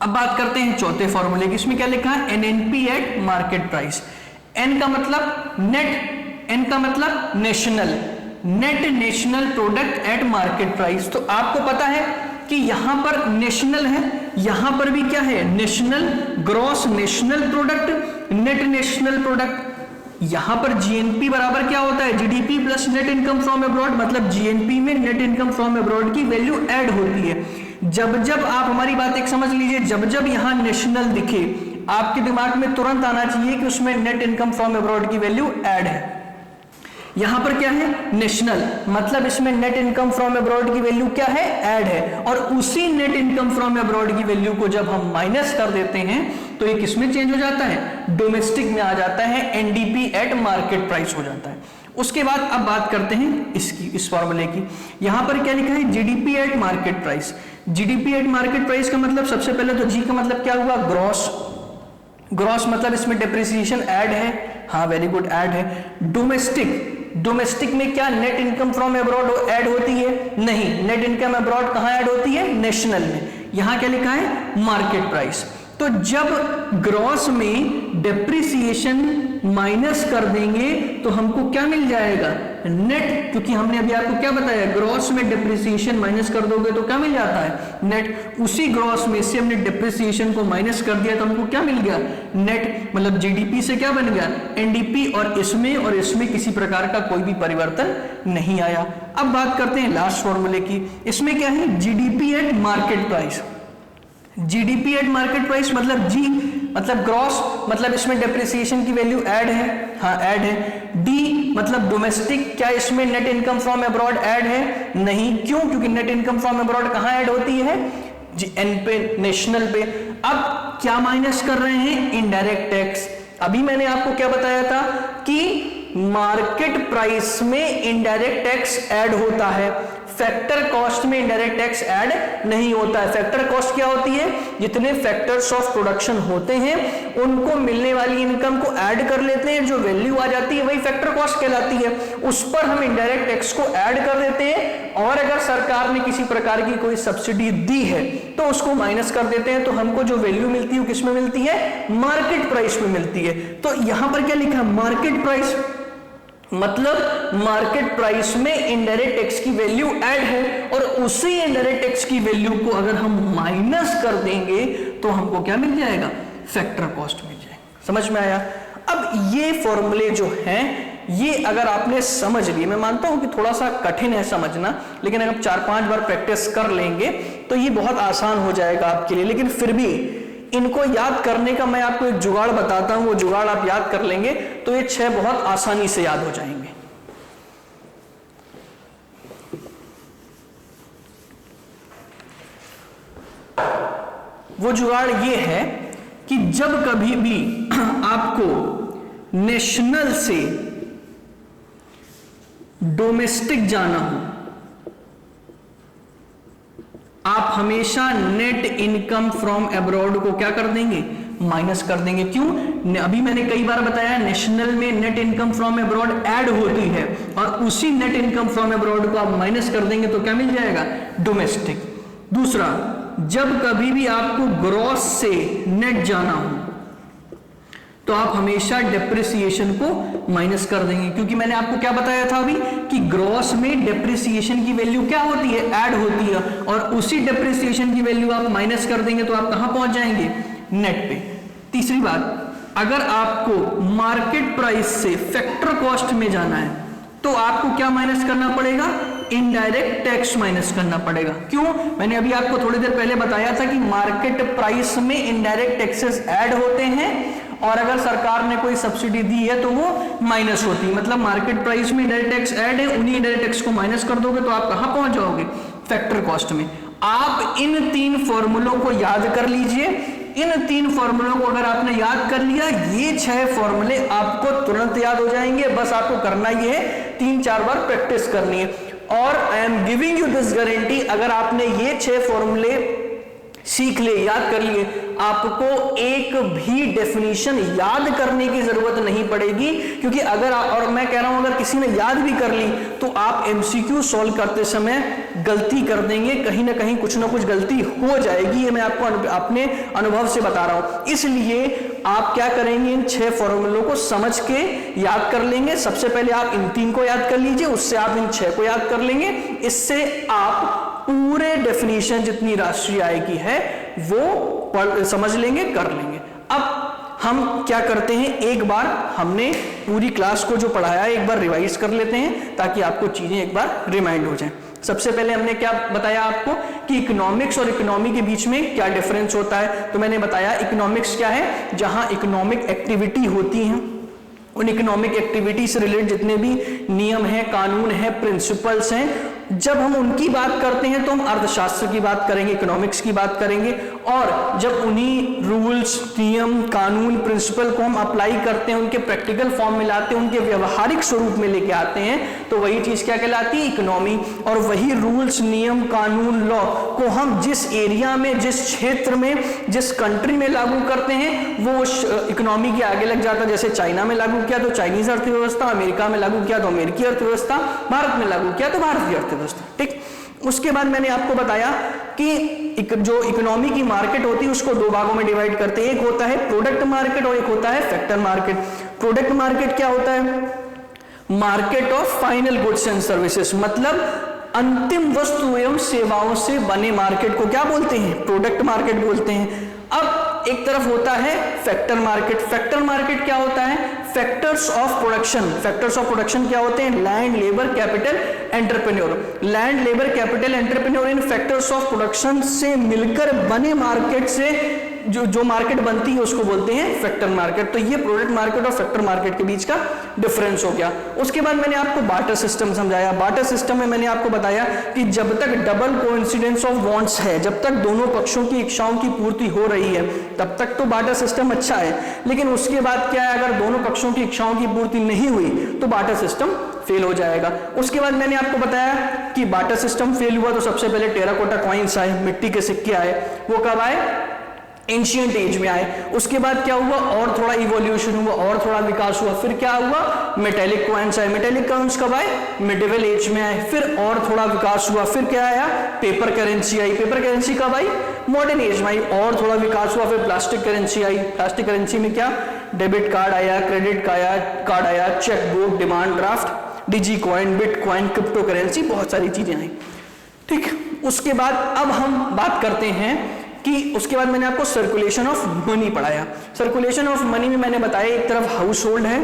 Speaker 1: अब बात करते हैं चौथे फॉर्मूले की। इसमें क्या लिखा है? NNP at market price. N का मतलब नेट, एन का मतलब national, net national product at market price. तो आपको पता है कि यहां पर नेशनल है, यहां पर भी क्या है? National. Gross national product, net national product. यहां पर जीएनपी बराबर क्या होता है? GDP plus net income from abroad. मतलब जीएनपी में नेट इनकम फ्रॉम अब्रॉड की वैल्यू ऐड होती है। जब जब आप हमारी बात एक समझ लीजिए, जब जब यहां नेशनल दिखे आपके दिमाग में तुरंत आना चाहिए कि उसमें नेट इनकम फ्रॉम अब्रॉड की वैल्यू ऐड है। यहां पर क्या है? नेशनल, मतलब इसमें नेट इनकम फ्रॉम अब्रॉड की वैल्यू क्या है? ऐड है। और उसी नेट इनकम फ्रॉम अब्रॉड की वैल्यू को जब हम माइनस कर देते हैं तो ये किसमें चेंज हो जाता है? डोमेस्टिक में आ जाता है, एनडीपी एट मार्केट प्राइस हो जाता है। उसके बाद अब बात करते हैं इस फॉर्मूले की। यहां पर क्या लिखा है? GDP at market price. GDP at market price का मतलब सबसे पहले तो जी का मतलब क्या हुआ, ग्रॉस। ग्रॉस मतलब इसमें डेप्रिसिएशन ऐड है, हाँ वेरी गुड ऐड है। डोमेस्टिक, डोमेस्टिक में क्या net income from abroad add होती है? नहीं, नेट इनकम अब्रॉड कहां ऐड होती है? नेशनल में। यहां क्या लिखा है? Market price. तो जब ग्रॉस में डेप्रिसिएशन माइनस कर देंगे तो हमको क्या मिल जाएगा? नेट। क्योंकि हमने अभी आपको क्या बताया, ग्रॉस में डेप्रिसिएशन माइनस कर दोगे तो क्या मिल जाता है? नेट। उसी ग्रॉस में से हमने डेप्रिसिएशन को माइनस कर दिया तो हमको क्या मिल गया? नेट। मतलब जीडीपी से क्या बन गया? एनडीपी। और इसमें किसी प्रकार का कोई भी परिवर्तन नहीं आया। अब बात करते हैं लास्ट फॉर्मूले की। इसमें क्या है? GDP at market price. GDP at market price मतलब जी मतलब ग्रॉस, मतलब इसमें डेप्रिसिएशन की वैल्यू ऐड है, हाँ ऐड है। डी मतलब डोमेस्टिक, क्या इसमें net income from abroad add है? नहीं। क्यों? क्योंकि नेट इनकम फ्रॉम अब्रॉड कहां ऐड होती है? एन पे, नेशनल पे। अब क्या माइनस कर रहे हैं? Indirect tax. अभी मैंने आपको क्या बताया था कि मार्केट प्राइस में इनडायरेक्ट टैक्स ऐड होता है, फैक्टर कॉस्ट में इनडायरेक्ट टैक्स ऐड नहीं होता है। फैक्टर कॉस्ट क्या होती है? जितने फैक्टर्स ऑफ प्रोडक्शन होते हैं उनको मिलने वाली इनकम को ऐड कर लेते हैं, जो वैल्यू आ जाती है वही फैक्टर कॉस्ट कहलाती है। उस पर हम इनडायरेक्ट टैक्स को ऐड कर देते हैं, और अगर सरकार ने किसी प्रकार की कोई सब्सिडी दी है तो उसको माइनस कर देते हैं। तो हमको जो वैल्यू मिलती है वो किस में मिलती है? मार्केट प्राइस में मिलती है। तो यहां पर क्या लिखा है? Market price. मतलब मार्केट प्राइस में इनडायरेक्ट टैक्स की वैल्यू ऐड है, और उसी इनडायरेक्ट टैक्स की वैल्यू को अगर हम माइनस कर देंगे तो हमको क्या मिल जाएगा? फैक्टर कॉस्ट मिल जाएगा। समझ में आया? अब ये फॉर्मूले जो हैं ये अगर आपने समझ लिए, मैं मानता हूं कि थोड़ा सा कठिन है समझना, लेकिन अगर 4-5 बार प्रैक्टिस कर लेंगे तो ये बहुत आसान हो जाएगा आपके लिए। लेकिन फिर भी इनको याद करने का मैं आपको एक जुगाड़ बताता हूं, वो जुगाड़ आप याद कर लेंगे तो ये 6 बहुत आसानी से याद हो जाएंगे। वो जुगाड़ ये है कि जब कभी भी आपको नेशनल से डोमेस्टिक जाना हो, आप हमेशा नेट इनकम फ्रॉम अब्रॉड को क्या कर देंगे? माइनस कर देंगे। क्यों? अभी मैंने कई बार बताया नेशनल में net income from abroad add होती है, और उसी नेट इनकम फ्रॉम अब्रॉड को आप माइनस कर देंगे तो क्या मिल जाएगा? डोमेस्टिक। दूसरा, जब कभी भी आपको ग्रॉस से नेट जाना हो तो आप हमेशा डेप्रिसिएशन को माइनस कर देंगे, क्योंकि मैंने आपको क्या बताया था अभी कि ग्रॉस में डेप्रिसिएशन की वैल्यू क्या होती है? ऐड होती है, और उसी डेप्रिसिएशन की वैल्यू आप माइनस कर देंगे तो आप कहां पहुंच जाएंगे? नेट पे। तीसरी बात, अगर आपको मार्केट प्राइस से फैक्टर कॉस्ट में जाना है तो आपको क्या माइनस करना पड़ेगा? इनडायरेक्ट टैक्स माइनस करना पड़ेगा। क्यों? मैंने अभी आपको थोड़ी देर पहले बताया था कि मार्केट प्राइस में इनडायरेक्ट टैक्सेस ऐड होते हैं, और अगर सरकार ने कोई सब्सिडी दी है तो वो माइनस होती है। मतलब मार्केट प्राइस में इनडायरेक्ट टैक्स ऐड है, उन्हीं इनडायरेक्ट टैक्स को माइनस कर दोगे तो आप कहां पहुंच जाओगे? फैक्टर कॉस्ट में। आप इन 3 फॉर्मूलों को याद कर लीजिए। इन 3 फॉर्मूलों को अगर आपने याद कर लिया, ये 6 फॉर्मूले आपको तुरंत याद हो जाएंगे। बस आपको करना ये है 3-4 बार प्रैक्टिस करनी है। और I am giving you this guarantee, अगर आपने ये 6 फॉर्मूले सीख ले, याद कर लिए, आपको एक भी डेफिनेशन याद करने की जरूरत नहीं पड़ेगी। क्योंकि अगर और मैं कह रहा हूं अगर किसी ने याद भी कर ली तो आप एमसीक्यू सॉल्व करते समय गलती कर देंगे, कहीं ना कहीं कुछ ना कुछ गलती हो जाएगी। ये मैं आपको अपने अनुभव से बता रहा हूं। इसलिए आप क्या करेंगे, इन 6 फॉर्मूलों को समझ के याद कर लेंगे। सबसे पहले आप इन 3 को याद कर लीजिए, उससे आप इन 6 को याद कर लेंगे। इससे आप पूरे डेफिनेशन जितनी राष्ट्रीय आय की है वो समझ लेंगे, कर लेंगे। अब हम क्या करते हैं, एक बार हमने पूरी क्लास को जो पढ़ाया है एक बार रिवाइज कर लेते हैं ताकि आपको चीजें एक बार रिमाइंड हो जाएं। सबसे पहले हमने क्या बताया आपको कि इकोनॉमिक्स और इकोनॉमी के बीच में क्या डिफरेंस होता है। तो मैंने बताया इकोनॉमिक्स क्या है, जहां इकोनॉमिक एक्टिविटी होती है, उन इकोनॉमिक एक्टिविटी से रिलेटेड जितने भी नियम हैं, कानून हैं, प्रिंसिपल्स हैं, जब हम उनकी बात करते हैं तो हम अर्थशास्त्र की बात करेंगे, इकोनॉमिक्स की बात करेंगे। और जब उन्हीं रूल्स, नियम, कानून, प्रिंसिपल को हम अप्लाई करते हैं, उनके प्रैक्टिकल फॉर्म में लाते हैं, उनके व्यवहारिक स्वरूप में लेके आते हैं, तो वही चीज क्या कहलाती है? इकोनॉमी। और वही रूल्स, नियम, कानून, लॉ को हम जिस एरिया में, जिस क्षेत्र में, जिस कंट्री में लागू करते हैं वो इकोनॉमी के आगे लग जाता है। जैसे चाइना में लागू किया तो चाइनीज अर्थव्यवस्था, अमेरिका में लागू किया तो अमेरिकी अर्थव्यवस्था, भारत में लागू किया तो भारतीय अर्थव्यवस्था। ठीक, उसके बाद मैंने आपको बताया कि जो इकोनॉमी की मार्केट होती है उसको दो भागों में डिवाइड करते हैं, एक होता है प्रोडक्ट मार्केट और एक होता है फैक्टर मार्केट। प्रोडक्ट मार्केट क्या होता है? Market of final goods and services, मतलब अंतिम वस्तु एवं सेवाओं से बने मार्केट को क्या बोलते हैं? प्रोडक्ट मार्केट बोलते हैं। अब एक तरफ होता है फैक्टर मार्केट। फैक्टर मार्केट क्या होता है? Factors of production. Factors of production क्या होते हैं? Land, labour, capital, entrepreneur. Land, labour, capital, entrepreneur, in factors of production से मिलकर बने मार्केट से जो मार्केट बनती है उसको बोलते हैं फैक्टर मार्केट। तो ये प्रोडक्ट मार्केट और फैक्टर मार्केट के बीच का डिफरेंस हो गया। उसके बाद मैंने आपको बार्टर सिस्टम समझाया। बार्टर सिस्टम में मैंने आपको बताया कि जब तक डबल कोइंसिडेंस ऑफ वांट्स है, जब तक दोनों पक्षों की इच्छाओं की पूर्ति हो रही है, तब तक तो बार्टर सिस्टम अच्छा है। लेकिन उसके बाद क्या है? अगर दोनों पक्षों की इच्छाओं की पूर्ति नहीं हुई तो बार्टर सिस्टम फेल हो जाएगा। उसके बाद मैंने आपको बताया कि बार्टर सिस्टम फेल हुआ तो सबसे पहले टेराकोटा कॉइन्स आए, मिट्टी के सिक्के आए। वो कब आए? एंशिएंट एज में आए। उसके बाद क्या हुआ? और थोड़ा इवोल्यूशन हुआ और थोड़ा विकास हुआ। फिर क्या हुआ? मेटेलिक कॉइन्स आए। मेटेलिक कॉइन्स कब आए? मिडिवल एज में आए। फिर और थोड़ा विकास हुआ। फिर क्या आया? पेपर करेंसी आई। पेपर करेंसी कब आई? मॉडर्न एज में आई। और थोड़ा विकास हुआ। फिर प्लास्टिक करेंसी आई। प्लास्टिक करेंसी में क्या? डेबिट कार्ड आया, क्रेडिट कार्ड आया, चेक बुक, डिमांड ड्राफ्ट, डिजी कॉइन, बिटकॉइन, क्रिप्टो करेंसी, बहुत सारी चीजें आई। ठीक, उसके बाद अब हम बात करते हैं कि उसके बाद मैंने आपको सर्कुलेशन ऑफ मनी पढ़ाया। सर्कुलेशन ऑफ मनी में मैंने बताया एक तरफ हाउस होल्ड है,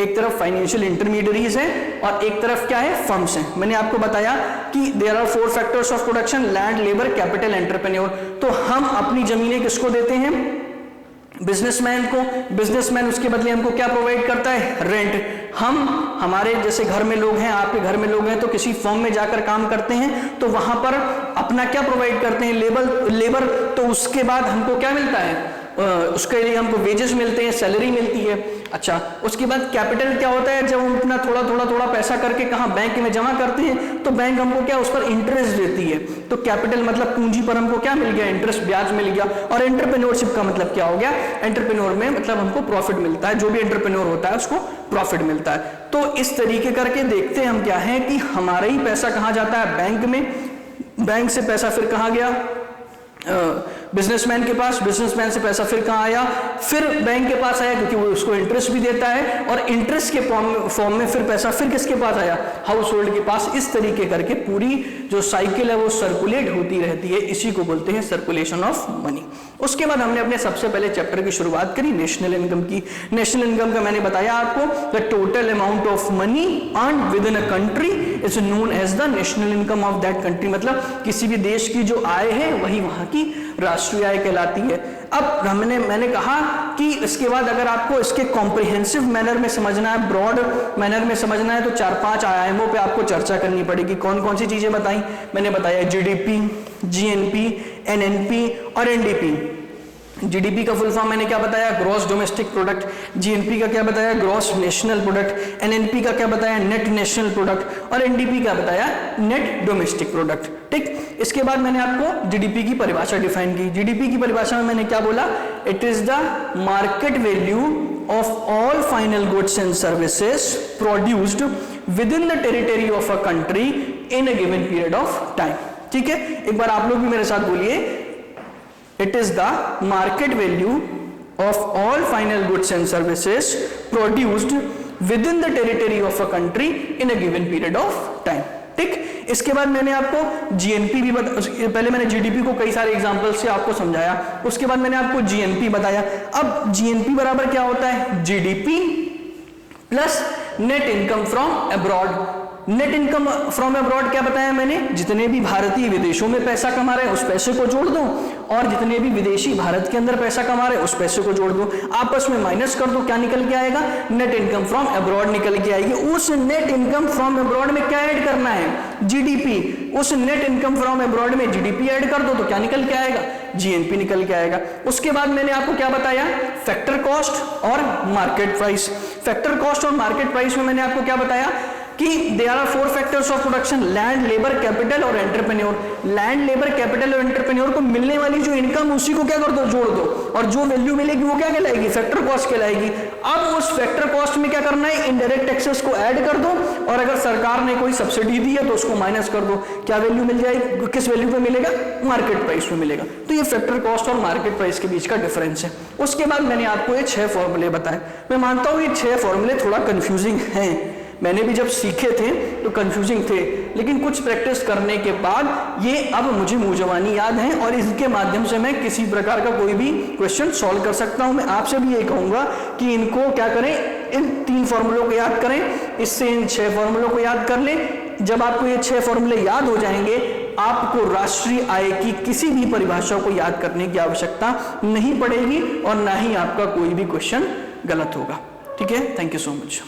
Speaker 1: एक तरफ फाइनेंशियल इंटरमीडियरीज है और एक तरफ क्या है? फर्म्स हैं। मैंने आपको बताया कि there are 4 factors of production, land, labour, capital, entrepreneur. तो हम अपनी जमीनें किसको देते हैं? बिजनेसमैन को। बिजनेसमैन उसके बदले हमको क्या प्रोवाइड करता है? रेंट। हम हमारे जैसे घर में लोग हैं, आपके घर में लोग हैं, तो किसी फर्म में जाकर काम करते हैं तो वहां पर अपना क्या प्रोवाइड करते हैं? लेबर। तो उसके बाद हमको क्या मिलता है? उसके लिए हमको वेजेस मिलते हैं, सैलरी मिलती है। अच्छा, उसके बाद कैपिटल क्या होता है? जब हम अपना थोड़ा पैसा करके कहाँ? बैंक में जमा करते हैं तो बैंक हमको क्या? उस पर इंटरेस्ट देती है। तो कैपिटल मतलब पूंजी पर हमको क्या मिल गया? इंटरेस्ट, ब्याज मिल गया। और एंटरप्रेन्योरशिप का मतलब क्या हो गया? एंटरप्रेन्योर में मतलब हमको प्रॉफिट मिलता है। जो भी एंटरप्रेन्योर होता है उसको प्रॉफिट मिलता है। तो इस तरीके करके देखते हैं हम क्या है कि हमारा ही पैसा कहाँ जाता है? बैंक में। बैंक से पैसा फिर कहाँ गया? बिजनेसमैन के पास। बिजनेसमैन से पैसा फिर कहाँ आया? फिर बैंक के पास आया, क्योंकि वो उसको इंटरेस्ट भी देता है। और इंटरेस्ट के फॉर्म में फिर पैसा फिर किसके पास आया? हाउस होल्ड के पास। इस तरीके करके पूरी जो साइकिल है वो सर्कुलेट होती रहती है। इसी को बोलते हैं सर्कुलेशन ऑफ मनी। उसके बाद हमने अपने सबसे पहले चैप्टर की शुरुआत करी नेशनल इनकम की। नेशनल इनकम का मैंने बताया आपको, the total amount of money earned within a country is known as the national income of that country. मतलब किसी भी देश की जो आय है वही वहां की राष्ट्रीय आय कहलाती है। अब मैंने कहा कि इसके बाद अगर आपको इसके कॉम्प्रिहेंसिव मैनर में समझना है, ब्रॉड मैनर में समझना है, तो 4-5 आयामों पे आपको चर्चा करनी पड़ेगी। कौन कौन सी चीजें बताई? मैंने बताया जीडीपी, जीएनपी, एनएनपी और एनडीपी। जीडीपी का फुल फॉर्म मैंने क्या बताया? Gross domestic product. जीएनपी का क्या बताया? Gross national product. एनएनपी का क्या बताया? Net national product. और एनडीपी का बताया? Net domestic product. ठीक, इसके बाद मैंने आपको जीडीपी की परिभाषा डिफाइन की। जीडीपी की परिभाषा में मैंने क्या बोला? It is the market value of all final goods and services produced with in the territory of a country in a given period of time. ठीक है, एक बार आप लोग भी मेरे साथ बोलिए, it is the market value of all final goods and services produced within the territory of a country in a given period of time। ठीक, इसके बाद मैंने आपको जीएनपी भी पहले मैंने जीडीपी को कई सारे एग्जांपल से आपको समझाया। उसके बाद मैंने आपको जीएनपी बताया। अब जीएनपी बराबर क्या होता है? GDP plus net income from abroad. Net income from abroad क्या बताया मैंने, जितने भी भारतीय विदेशों में पैसा कमा रहे हैं उस पैसे को जोड़ दो, और जितने भी विदेशी भारत के अंदर पैसा कमा रहे हैं उस पैसे को जोड़ दो, आपस में माइनस कर दो, क्या निकल के आएगा, नेट इनकम फ्रॉम अब्रॉड निकल के आएगी। उस नेट इनकम फ्रॉम अब्रॉड में क्या ऐड करना है, जीडीपी, उस नेट इनकम फ्रॉम अब्रॉड में जीडीपी ऐड कर दो तो क्या निकल के आएगा, जीएनपी निकल के आएगा। उसके बाद मैंने आपको क्या बताया, फैक्टर कॉस्ट और मार्केट प्राइस। फैक्टर कॉस्ट और मार्केट प्राइस में मैंने आपको क्या बताया कि there are 4 factors of production, land, labour, capital और एंटरप्रेन्योर। लैंड, लेबर, कैपिटल और एंटरप्रेन्योर को मिलने वाली जो इनकम उसी को क्या कर दो, जोड़ दो, और जो वैल्यू मिलेगी वो क्या कहलाएगी, फैक्टर कॉस्ट कहलाएगी। अब उस फैक्टर कॉस्ट में क्या करना है, इनडायरेक्ट टैक्सेस को ऐड कर दो, और अगर सरकार ने कोई सब्सिडी दी है तो उसको माइनस कर दो, क्या वैल्यू मिल जाएगी, किस वैल्यू पे मिलेगा, मार्केट प्राइस पे मिलेगा। तो ये फैक्टर कॉस्ट और मार्केट प्राइस के बीच का डिफरेंस है। उसके बाद मैंने आपको ये 6 फॉर्मूले बताए। मैं मानता हूं ये 6 फॉर्मूले थोड़ा कंफ्यूजिंग हैं, मैंने भी जब सीखे थे तो कंफ्यूजिंग थे, लेकिन कुछ प्रैक्टिस करने के बाद ये अब मुझे मुंह जबानी याद है, और इसके माध्यम से मैं किसी प्रकार का कोई भी क्वेश्चन सॉल्व कर सकता हूं। मैं आपसे भी ये कहूंगा कि इनको क्या करें, इन 3 फॉर्मूलों को याद करें, इससे इन 6 फॉर्मूलों को याद कर लें। जब आपको ये 6 फॉर्मूले याद हो जाएंगे, आपको राष्ट्रीय आय की किसी भी परिभाषा को याद करने की आवश्यकता नहीं पड़ेगी, और ना ही आपका कोई भी क्वेश्चन गलत होगा। ठीक है, थैंक यू सो मच।